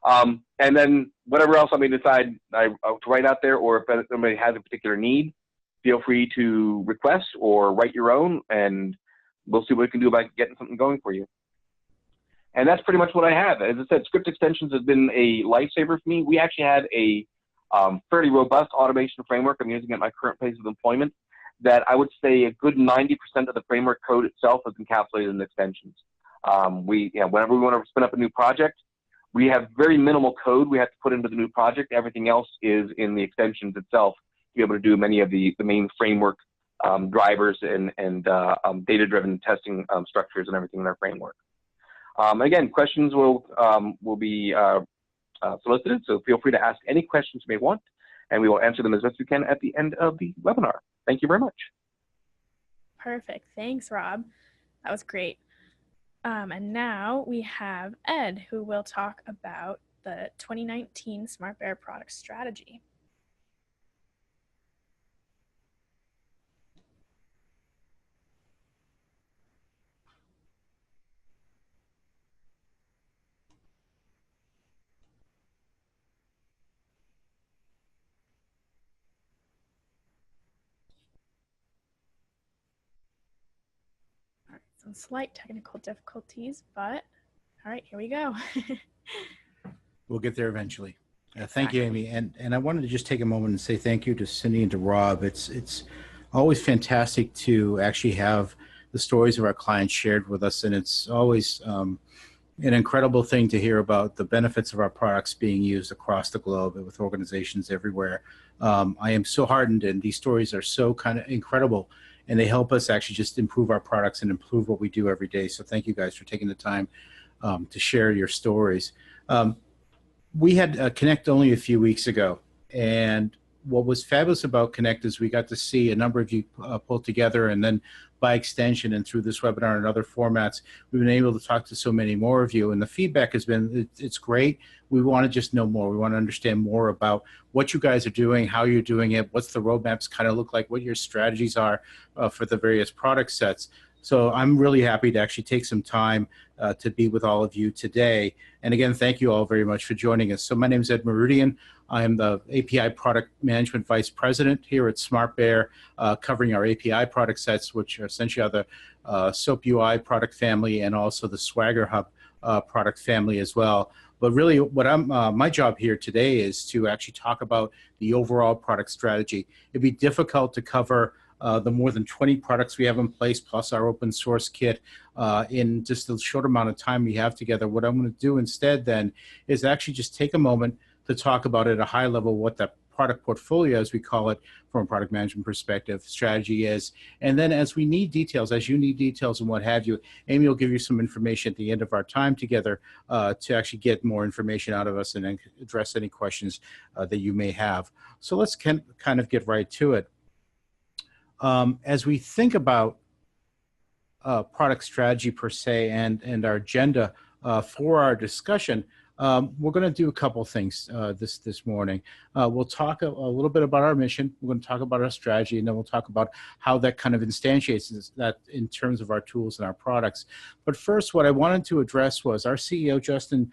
And then whatever else I may decide to write out there, or if somebody has a particular need, feel free to request or write your own, and we'll see what we can do about getting something going for you. And that's pretty much what I have. As I said, script extensions has been a lifesaver for me. We actually had a fairly robust automation framework I'm using at my current place of employment that I would say a good 90% of the framework code itself is encapsulated in extensions. Whenever we want to spin up a new project, we have very minimal code we have to put into the new project. Everything else is in the extensions itself to be able to do many of the main framework drivers and data-driven testing structures and everything in our framework. Again, questions will be solicited, so feel free to ask any questions you may want, and we will answer them as best we can at the end of the webinar. Thank you very much. Perfect. Thanks, Rob. That was great. And now we have Ed, who will talk about the 2019 SmartBear product strategy. Some slight technical difficulties, but all right, here we go. We'll get there eventually. Thank you, Amy. And I wanted to just take a moment and say thank you to Cindy and to Rob. It's always fantastic to actually have the stories of our clients shared with us, and it's always an incredible thing to hear about the benefits of our products being used across the globe with organizations everywhere. I am so heartened, and these stories are so kind of incredible, and they help us actually just improve our products and improve what we do every day. So thank you guys for taking the time to share your stories. We had Connect only a few weeks ago, and what was fabulous about Connect is we got to see a number of you pull together, and then by extension and through this webinar and other formats, we've been able to talk to so many more of you, and the feedback has been, it's great. We want to just know more. We want to understand more about what you guys are doing, how you're doing it, what's the roadmaps kind of look like, what your strategies are for the various product sets. So I'm really happy to actually take some time to be with all of you today. And again, thank you all very much for joining us. So my name is Ed Meridian. I am the API Product Management Vice President here at SmartBear, covering our API product sets, which essentially are the SOAP UI product family and also the Swagger Hub product family as well. But really, what my job here today is to actually talk about the overall product strategy. It'd be difficult to cover the more than 20 products we have in place, plus our open source kit, in just the short amount of time we have together. What I'm going to do instead then is actually just take a moment to talk about at a high level what the product portfolio, as we call it, from a product management perspective, strategy is. And then as we need details, as you need details and what have you, Amy will give you some information at the end of our time together to actually get more information out of us and then address any questions that you may have. So let's kind of get right to it. As we think about product strategy per se and our agenda for our discussion, we're going to do a couple things this morning. We'll talk a little bit about our mission. We're going to talk about our strategy, and then we'll talk about how that kind of instantiates that in terms of our tools and our products. But first, what I wanted to address was our CEO, Justin,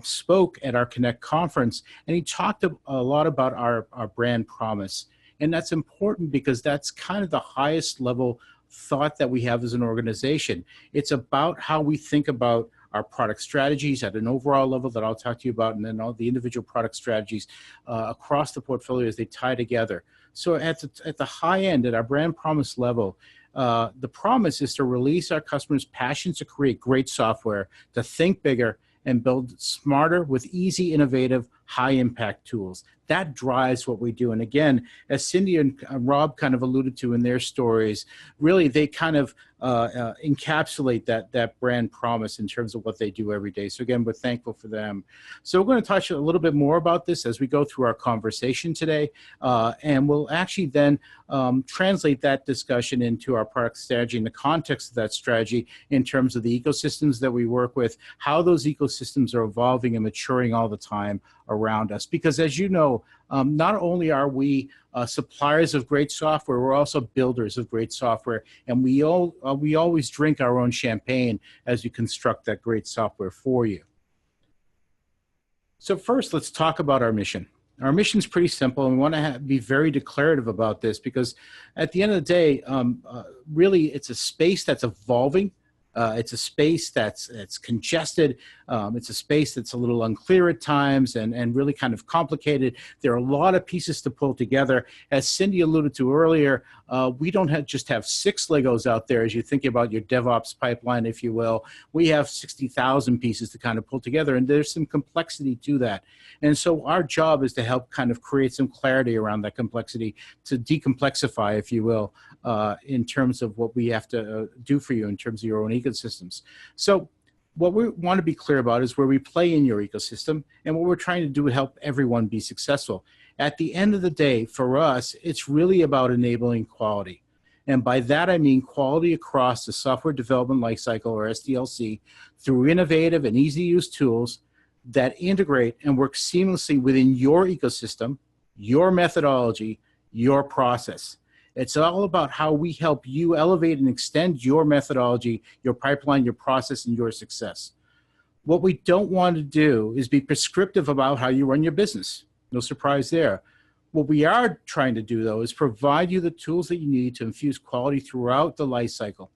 spoke at our Connect conference, and he talked a lot about our brand promise. And that's important because that's kind of the highest level thought that we have as an organization. It's about how we think about our product strategies at an overall level that I'll talk to you about, and then all the individual product strategies across the portfolio as they tie together. So at the high end, at our brand promise level, the promise is to release our customers' passion to create great software, to think bigger, and build smarter with easy, innovative, high-impact tools. That drives what we do. And again, as Cindy and Rob kind of alluded to in their stories, really they kind of encapsulate that brand promise in terms of what they do every day. So again, we're thankful for them. So we're going to touch a little bit more about this as we go through our conversation today. And we'll actually then translate that discussion into our product strategy in the context of that strategy in terms of the ecosystems that we work with, how those ecosystems are evolving and maturing all the time around us. Because as you know, not only are we suppliers of great software, we're also builders of great software, and we always drink our own champagne as we construct that great software for you. So first, let's talk about our mission. Our mission is pretty simple, and we want to be very declarative about this because at the end of the day, really it's a space that's evolving. It's a space that's congested. It's a space that's a little unclear at times and really kind of complicated. There are a lot of pieces to pull together. As Cindy alluded to earlier, we don't just have 6 Legos out there as you think about your DevOps pipeline, if you will. We have 60,000 pieces to kind of pull together, and there's some complexity to that. And so our job is to help kind of create some clarity around that complexity, to decomplexify, if you will, in terms of what we have to do for you in terms of your own ecosystems. So what we want to be clear about is where we play in your ecosystem, and what we're trying to do to help everyone be successful. At the end of the day, for us, it's really about enabling quality. And by that, I mean quality across the software development lifecycle, or SDLC, through innovative and easy-to-use tools that integrate and work seamlessly within your ecosystem, your methodology, your process. It's all about how we help you elevate and extend your methodology, your pipeline, your process, and your success. What we don't want to do is be prescriptive about how you run your business. No surprise there. What we are trying to do, though, is provide you the tools that you need to infuse quality throughout the life cycle.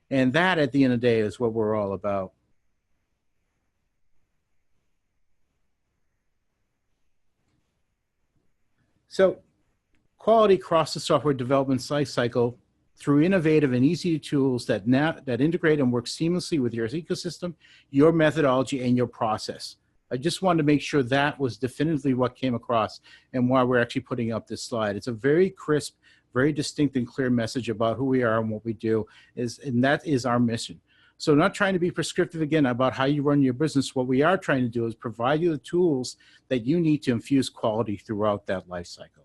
And that, at the end of the day, is what we're all about. So, quality across the software development lifecycle through innovative and easy tools that integrate and work seamlessly with your ecosystem, your methodology, and your process. I just wanted to make sure that was definitively what came across and why we're actually putting up this slide. It's a very crisp, very distinct and clear message about who we are and what we do, and that is our mission. So not trying to be prescriptive again about how you run your business. What we are trying to do is provide you the tools that you need to infuse quality throughout that life cycle.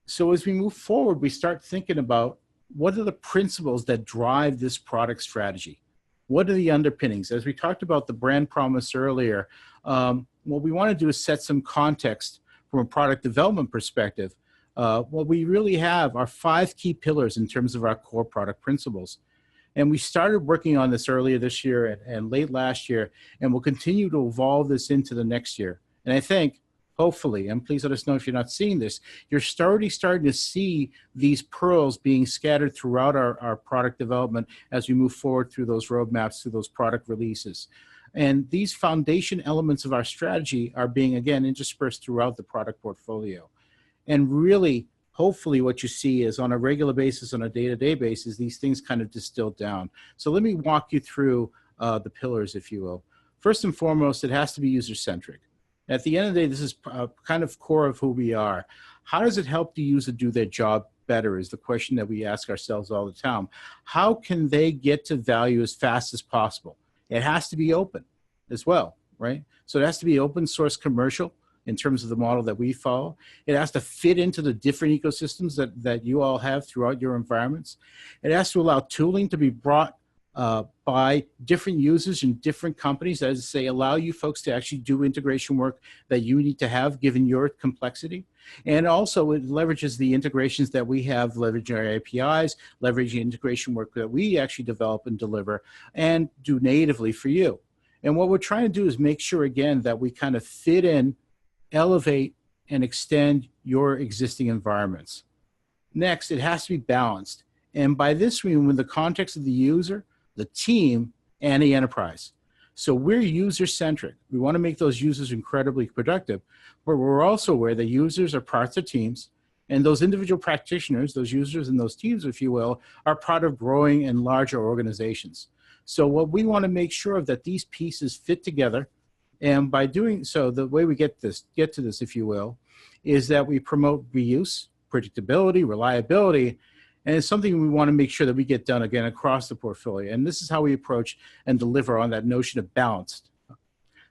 So as we move forward, we start thinking about what are the principles that drive this product strategy? What are the underpinnings? As we talked about the brand promise earlier, what we want to do is set some context from a product development perspective. What we really have are 5 key pillars in terms of our core product principles. And we started working on this earlier this year and late last year, and we'll continue to evolve this into the next year. And I think, hopefully, and please let us know if you're not seeing this, you're already starting to see these pearls being scattered throughout our product development as we move forward through those roadmaps, through those product releases. And these foundation elements of our strategy are being, again, interspersed throughout the product portfolio. And really, hopefully what you see is on a regular basis, on a day-to-day basis, these things kind of distill down. So let me walk you through the pillars, if you will. First and foremost, it has to be user-centric. At the end of the day, this is kind of core of who we are. How does it help the user do their job better is the question that we ask ourselves all the time. How can they get to value as fast as possible? It has to be open as well, right? So it has to be open source commercial in terms of the model that we follow. It has to fit into the different ecosystems that you all have throughout your environments. It has to allow tooling to be brought by different users in different companies, as I say, allow you folks to actually do integration work that you need to have given your complexity. And also it leverages the integrations that we have, leveraging our APIs, leveraging integration work that we actually develop and deliver and do natively for you. And what we're trying to do is make sure, again, that we kind of fit in, elevate, and extend your existing environments. Next, it has to be balanced. And by this, we mean in the context of the user, the team, and the enterprise. So we're user-centric. We want to make those users incredibly productive, but we're also aware that users are parts of teams, and those individual practitioners, those users and those teams, if you will, are part of growing and larger organizations. So what we want to make sure of that these pieces fit together, and by doing so, the way we get to this, if you will, is that we promote reuse, predictability, reliability, and it's something we want to make sure that we get done, again, across the portfolio. And this is how we approach and deliver on that notion of balanced.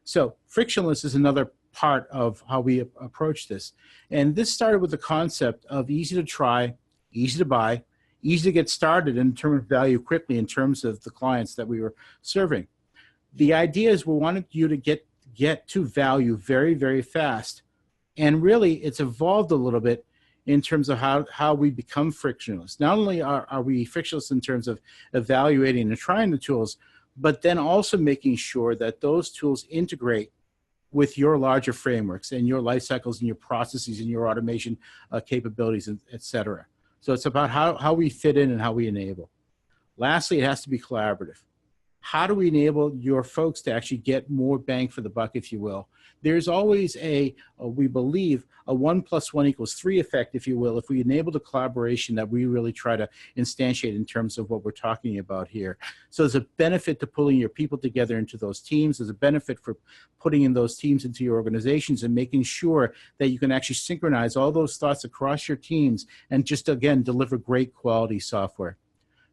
So frictionless is another part of how we approach this. And this started with the concept of easy to try, easy to buy, easy to get started in terms of value quickly in terms of the clients that we were serving. The idea is we wanted you to get to value very, very fast. And really, it's evolved a little bit in terms of how we become frictionless. Not only are we frictionless in terms of evaluating and trying the tools, but then also making sure that those tools integrate with your larger frameworks and your life cycles and your processes and your automation capabilities, et cetera. So it's about how we fit in and how we enable. Lastly, it has to be collaborative. How do we enable your folks to actually get more bang for the buck, if you will? There's always we believe, a 1 + 1 = 3 effect, if you will, if we enable the collaboration that we really try to instantiate in terms of what we're talking about here. So there's a benefit to pulling your people together into those teams. There's a benefit for putting in those teams into your organizations and making sure that you can actually synchronize all those thoughts across your teams and just, again, deliver great quality software.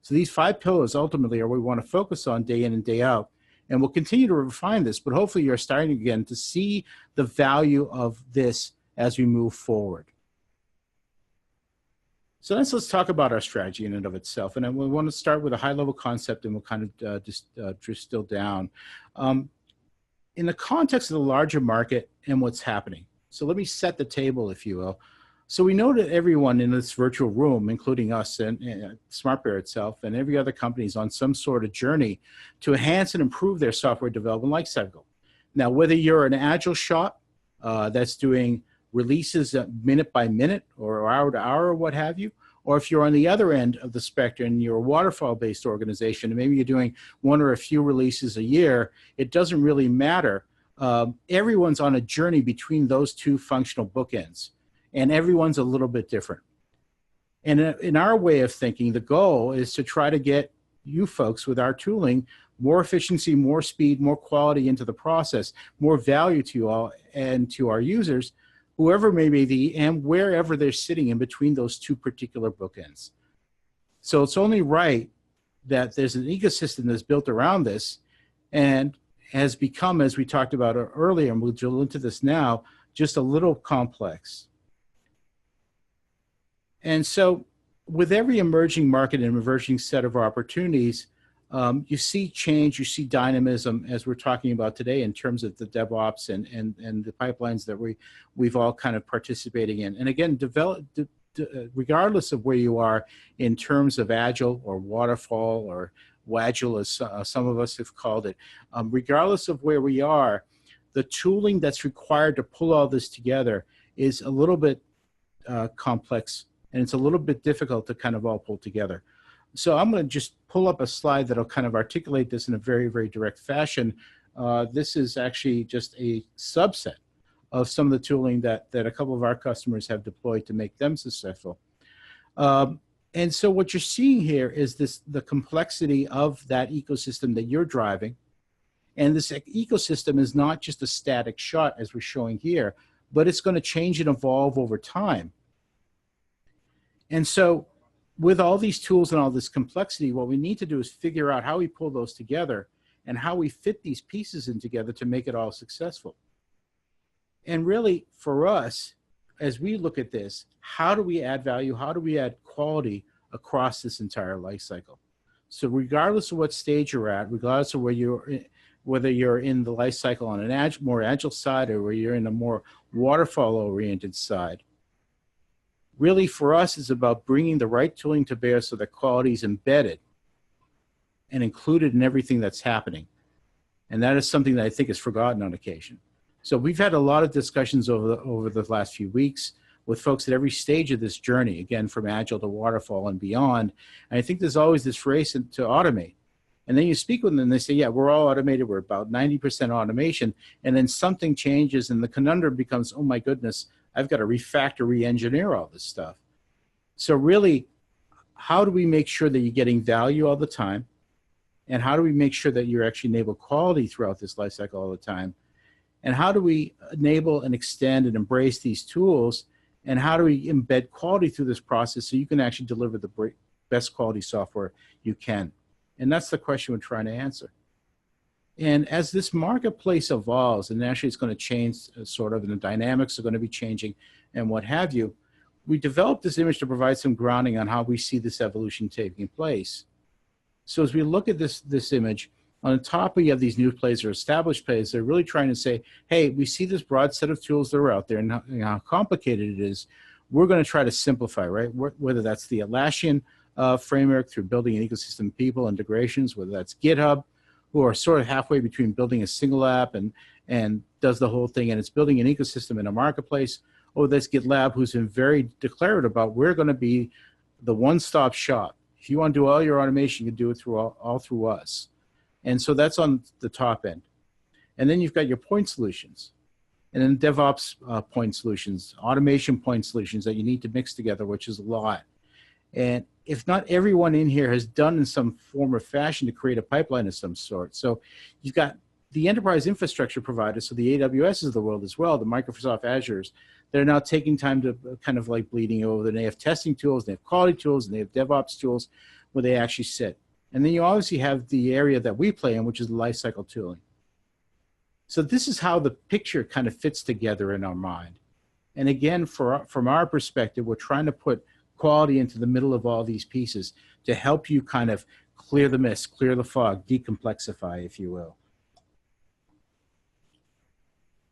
So these 5 pillars ultimately are what we want to focus on day in and day out. And we'll continue to refine this, but hopefully you're starting again to see the value of this as we move forward. So let's talk about our strategy in and of itself. And we want to start with a high-level concept, and we'll kind of distill down. In the context of the larger market and what's happening. So let me set the table, if you will. So we know that everyone in this virtual room, including us and SmartBear itself and every other company, is on some sort of journey to enhance and improve their software development lifecycle. Now, whether you're an agile shop that's doing releases minute by minute or hour to hour or what have you, or if you're on the other end of the spectrum and you're a waterfall-based organization and maybe you're doing 1 or a few releases a year, it doesn't really matter. Everyone's on a journey between those two functional bookends. And everyone's a little bit different. And in our way of thinking, the goal is to try to get you folks with our tooling more efficiency, more speed, more quality into the process, more value to you all and to our users, whoever may be and wherever they're sitting in between those two particular bookends. So it's only right that there's an ecosystem that's built around this and has become, as we talked about earlier, and we'll drill into this now, just a little complex. And so with every emerging market and emerging set of opportunities, you see change, you see dynamism, as we're talking about today in terms of the DevOps and the pipelines that we've all kind of participating in. And again, regardless of where you are in terms of Agile or Waterfall or Wagile, as some of us have called it, regardless of where we are, the tooling that's required to pull all this together is a little bit complex. And it's a little bit difficult to kind of all pull together. So I'm going to just pull up a slide that'll kind of articulate this in a very, very direct fashion. This is actually just a subset of some of the tooling that a couple of our customers have deployed to make them successful. And so what you're seeing here is the complexity of that ecosystem that you're driving And this ecosystem is not just a static shot as we're showing here, but it's going to change and evolve over time. And so with all these tools and all this complexity, what we need to do is figure out how we pull those together and how we fit these pieces in together to make it all successful. And really, for us, as we look at this, how do we add value? How do we add quality across this entire life cycle? So regardless of what stage you're at, regardless of whether you're in the life cycle on an more agile side or where you're in a more waterfall-oriented side, really for us is about bringing the right tooling to bear so that quality is embedded and included in everything that's happening. And that is something that I think is forgotten on occasion. So we've had a lot of discussions over the last few weeks with folks at every stage of this journey, again, from agile to waterfall and beyond. And I think there's always this race to automate. And then you speak with them and they say, yeah, we're all automated. We're about 90% automation. And then something changes and the conundrum becomes, oh my goodness, I've got to refactor, re-engineer all this stuff. So really, how do we make sure that you're getting value all the time? And how do we make sure that you're actually enable quality throughout this life cycle all the time? And how do we enable and extend and embrace these tools? And how do we embed quality through this process so you can actually deliver the best quality software you can? And that's the question we're trying to answer. And as this marketplace evolves, and actually it's going to change sort of, and the dynamics are going to be changing and what have you, we developed this image to provide some grounding on how we see this evolution taking place. So as we look at this image, on the top you have these new players or established players. They're really trying to say, hey, we see this broad set of tools that are out there and how complicated it is. We're going to try to simplify, right? Whether that's the Atlassian framework through building an ecosystem of people, integrations, whether that's GitHub, who are sort of halfway between building a single app and does the whole thing, and it's building an ecosystem in a marketplace, or that's GitLab, who's been very declarative about we're going to be the one-stop shop. If you want to do all your automation, you can do it through all through us. And so that's on the top end. And then you've got your point solutions. And then DevOps point solutions, automation point solutions that you need to mix together, which is a lot. And if not everyone in here has done in some form or fashion to create a pipeline of some sort. So you've got the enterprise infrastructure providers, so the AWSs of the world as well, the Microsoft Azures, they're now taking time to kind of like bleeding over. And they have testing tools, they have quality tools, and they have DevOps tools where they actually sit. And then you obviously have the area that we play in, which is lifecycle tooling. So this is how the picture kind of fits together in our mind. And again, from our perspective, we're trying to put quality into the middle of all these pieces to help you kind of clear the mist, clear the fog, decomplexify, if you will.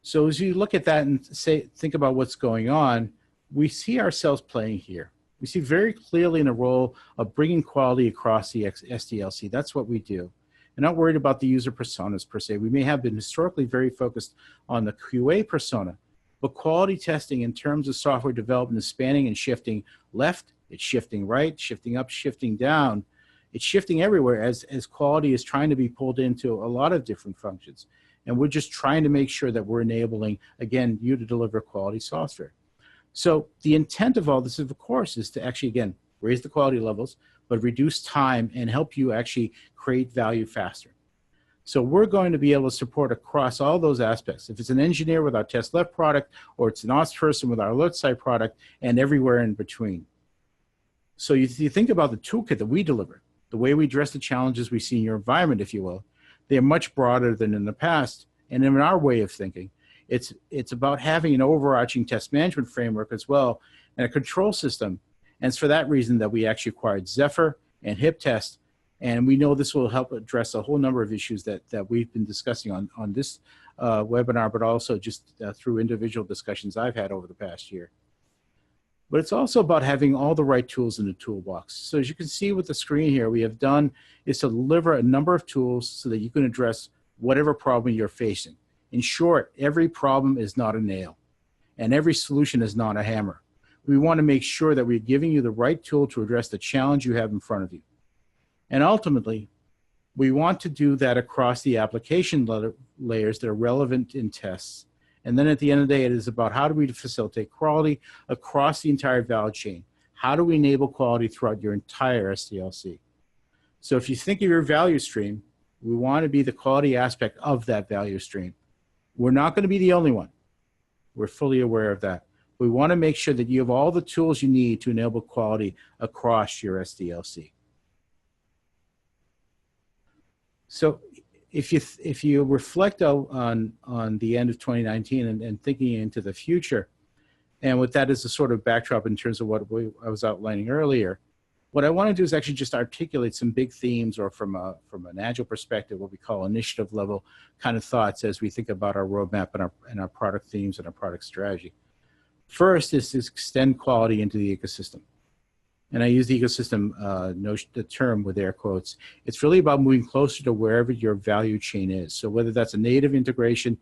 So as you look at that and think about what's going on, we see ourselves playing here. We see very clearly in a role of bringing quality across the SDLC. That's what we do. We're not worried about the user personas per se. We may have been historically very focused on the QA persona, but quality testing in terms of software development is spanning and shifting left, it's shifting right, shifting up, shifting down. It's shifting everywhere as quality is trying to be pulled into a lot of different functions. And we're just trying to make sure that we're enabling, again, you to deliver quality software. So the intent of all this, of course, is to actually, again, raise the quality levels, but reduce time and help you actually create value faster. So we're going to be able to support across all those aspects. If it's an engineer with our Test Left product, or it's an ops person with our Alert Site product, and everywhere in between. So you think about the toolkit that we deliver, the way we address the challenges we see in your environment, if you will, they're much broader than in the past. And in our way of thinking, it's about having an overarching test management framework as well, and a control system. And it's for that reason that we actually acquired Zephyr and HipTest. And we know this will help address a whole number of issues that we've been discussing on this webinar, but also just through individual discussions I've had over the past year. But it's also about having all the right tools in the toolbox. So as you can see with the screen here, we have done is to deliver a number of tools so that you can address whatever problem you're facing. In short, every problem is not a nail, and every solution is not a hammer. We want to make sure that we're giving you the right tool to address the challenge you have in front of you. And ultimately, we want to do that across the application layers that are relevant in tests. And then at the end of the day, it is about how do we facilitate quality across the entire value chain? How do we enable quality throughout your entire SDLC? So if you think of your value stream, We want to be the quality aspect of that value stream. We're not going to be the only one. We're fully aware of that. We want to make sure that you have all the tools you need to enable quality across your SDLC. So if you reflect on the end of 2019 and thinking into the future, and with that as a sort of backdrop in terms of what I was outlining earlier, what I want to do is actually just articulate some big themes, or from an Agile perspective, what we call initiative level kind of thoughts as we think about our roadmap and our product themes and our product strategy. First is to extend quality into the ecosystem. And I use the ecosystem notion, the term with air quotes. It's really about moving closer to wherever your value chain is. So whether that's a native integration,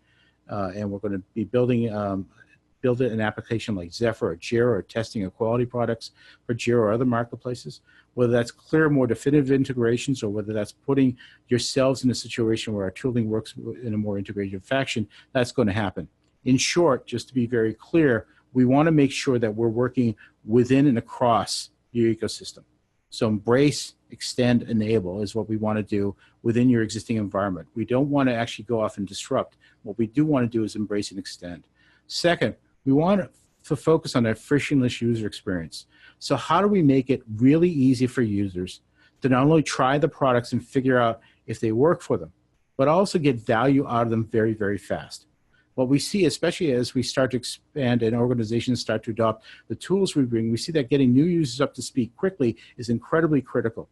and we're going to be building an application like Zephyr or Jira, or testing of quality products for Jira or other marketplaces, whether that's clear, more definitive integrations, or whether that's putting yourselves in a situation where our tooling works in a more integrated fashion, that's going to happen. In short, just to be very clear, we want to make sure that we're working within and across your ecosystem. So embrace, extend, enable is what we want to do within your existing environment. We don't want to actually go off and disrupt. What we do want to do is embrace and extend. Second, we want to focus on a frictionless user experience. So how do we make it really easy for users to not only try the products and figure out if they work for them, but also get value out of them very, very fast? What we see, especially as we start to expand and organizations start to adopt the tools we bring, we see that getting new users up to speed quickly is incredibly critical.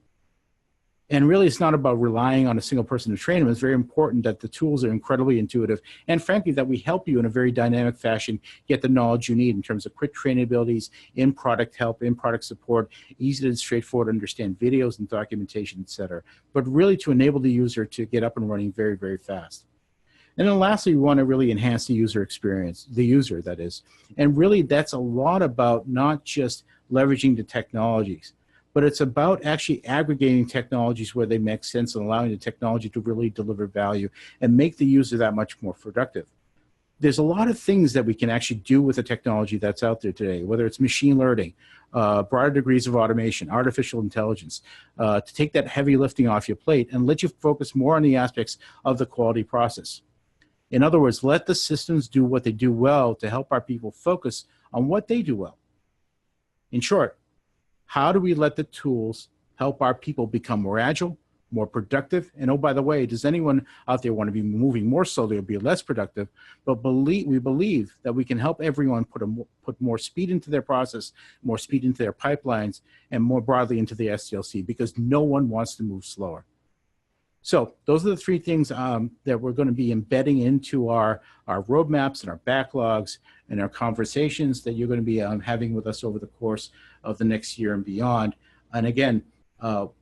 And really, it's not about relying on a single person to train them. It's very important that the tools are incredibly intuitive, and frankly, that we help you in a very dynamic fashion get the knowledge you need in terms of quick training abilities, in-product help, in-product support, easy and straightforward to understand videos and documentation, et cetera. But really to enable the user to get up and running very, very fast. And then lastly, we want to really enhance the user experience, the user, that is. And really, that's a lot about not just leveraging the technologies, but it's about actually aggregating technologies where they make sense and allowing the technology to really deliver value and make the user that much more productive. There's a lot of things that we can actually do with the technology that's out there today, whether it's machine learning, broader degrees of automation, artificial intelligence, to take that heavy lifting off your plate and let you focus more on the aspects of the quality process. In other words, let the systems do what they do well to help our people focus on what they do well. In short, how do we let the tools help our people become more agile, more productive? And oh, by the way, does anyone out there want to be moving more slowly or be less productive? But we believe that we can help everyone put more speed into their process, more speed into their pipelines, and more broadly into the SDLC, because no one wants to move slower. So those are the three things that we're going to be embedding into our roadmaps and our backlogs and our conversations that you're going to be having with us over the course of the next year and beyond. And again,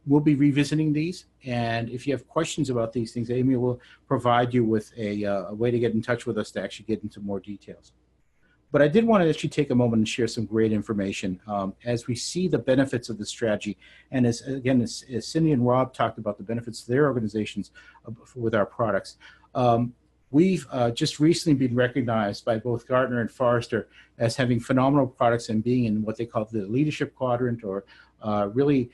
we'll be revisiting these. And if you have questions about these things, Amy will provide you with a way to get in touch with us to actually get into more details. But I did want to actually take a moment and share some great information as we see the benefits of the strategy. And as Cindy and Rob talked about the benefits to their organizations with our products, we've just recently been recognized by both Gartner and Forrester as having phenomenal products and being in what they call the leadership quadrant, or really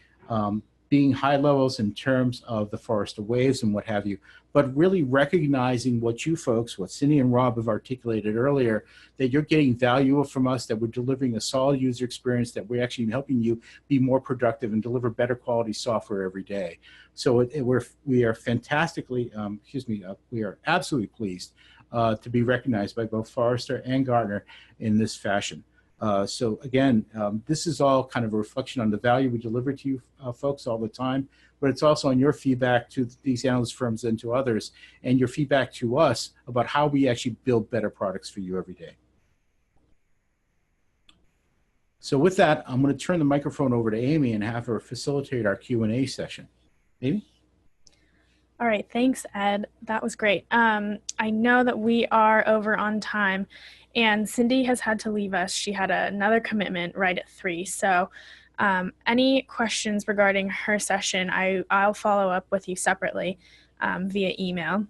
being high levels in terms of the Forrester Waves and what have you, but really recognizing what you folks, what Cindy and Rob have articulated earlier, that you're getting value from us, that we're delivering a solid user experience, that we're actually helping you be more productive and deliver better quality software every day. So we are fantastically, we are absolutely pleased to be recognized by both Forrester and Gartner in this fashion. So again, this is all kind of a reflection on the value we deliver to you folks all the time, but it's also on your feedback to these analyst firms and to others, and your feedback to us about how we actually build better products for you every day. So with that, I'm going to turn the microphone over to Amy and have her facilitate our Q&A session. Amy? All right, thanks, Ed. That was great. I know that we are over on time, and Cindy has had to leave us. She had another commitment right at 3. So any questions regarding her session, I'll follow up with you separately via email.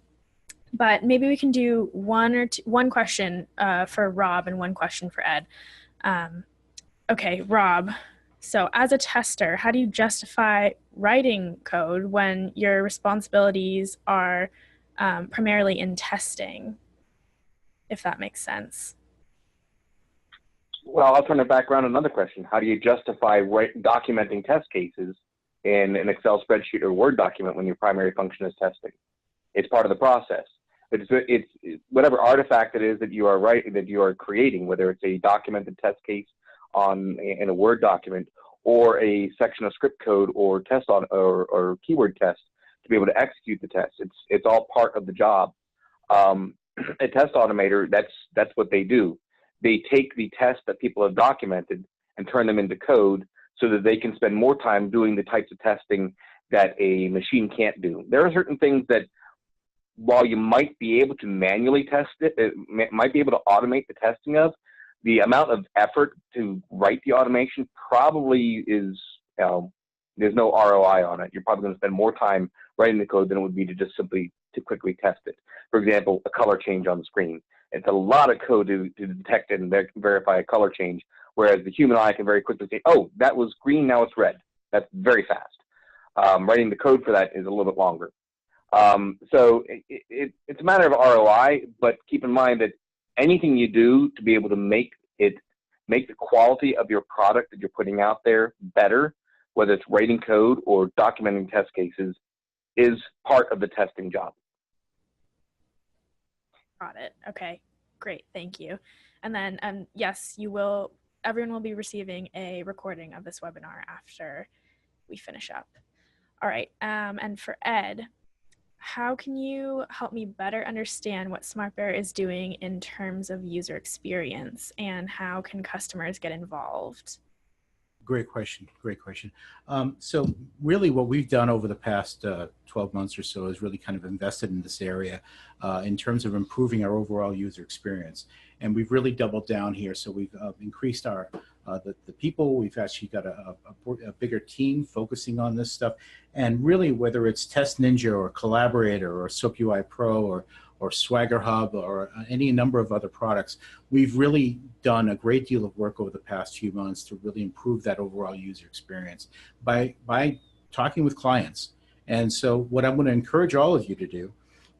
But maybe we can do one question for Rob and one question for Ed. Okay, Rob. So as a tester, how do you justify writing code when your responsibilities are primarily in testing, if that makes sense? Well, I'll turn it back around to another question. How do you justify documenting test cases in an Excel spreadsheet or Word document when your primary function is testing? It's part of the process. It's whatever artifact it is that you are creating, whether it's a documented test case in a Word document or a section of script code or or keyword test to be able to execute the test. It's all part of the job. A test automator, that's what they do. They take the tests that people have documented and turn them into code so that they can spend more time doing the types of testing that a machine can't do. There are certain things that, while you might be able to manually test it might be able to automate the testing of, the amount of effort to write the automation probably is, there's no ROI on it. You're probably going to spend more time writing the code than it would be to just simply to quickly test it. For example, a color change on the screen. It's a lot of code to detect it and verify a color change, whereas the human eye can very quickly say, oh, that was green, now it's red. That's very fast. Writing the code for that is a little bit longer. So it's a matter of ROI, but keep in mind that anything you do to be able to make the quality of your product that you're putting out there better, whether it's writing code or documenting test cases, is part of the testing job. Got it. Okay, great. Thank you. And then, yes, everyone will be receiving a recording of this webinar after we finish up. All right. And for Ed, how can you help me better understand what SmartBear is doing in terms of user experience, and how can customers get involved? Great question. Great question. So really what we've done over the past 12 months or so is really kind of invested in this area in terms of improving our overall user experience. And we've really doubled down here. So we've increased our the people. We've actually got a bigger team focusing on this stuff. And really, whether it's Test Ninja or Collaborator or SoapUI Pro or Swagger Hub or any number of other products, we've really done a great deal of work over the past few months to really improve that overall user experience by talking with clients. And so what I'm going to encourage all of you to do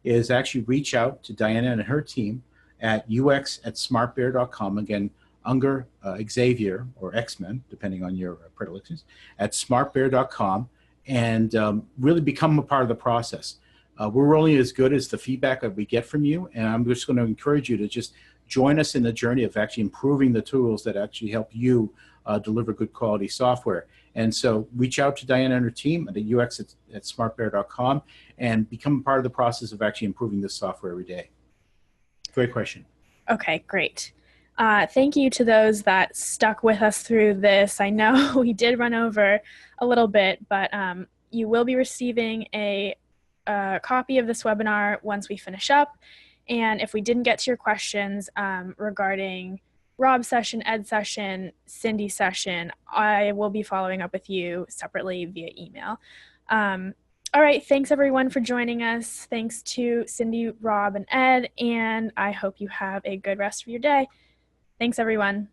is actually reach out to Diana and her team at ux@smartbear.com. Again, Unger, Xavier, or X-Men, depending on your predilections, at smartbear.com, and really become a part of the process. We're only as good as the feedback that we get from you, and I'm just going to encourage you to just join us in the journey of actually improving the tools that actually help you deliver good quality software. And so reach out to Diana and her team at ux@smartbear.com and become a part of the process of actually improving this software every day. Great question. Okay, great. Thank you to those that stuck with us through this. I know we did run over a little bit, but you will be receiving a copy of this webinar once we finish up. And if we didn't get to your questions regarding Rob's session, Ed's session, Cindy's session, I will be following up with you separately via email. All right, thanks everyone for joining us. Thanks to Cindy, Rob, and Ed, and I hope you have a good rest of your day. Thanks everyone.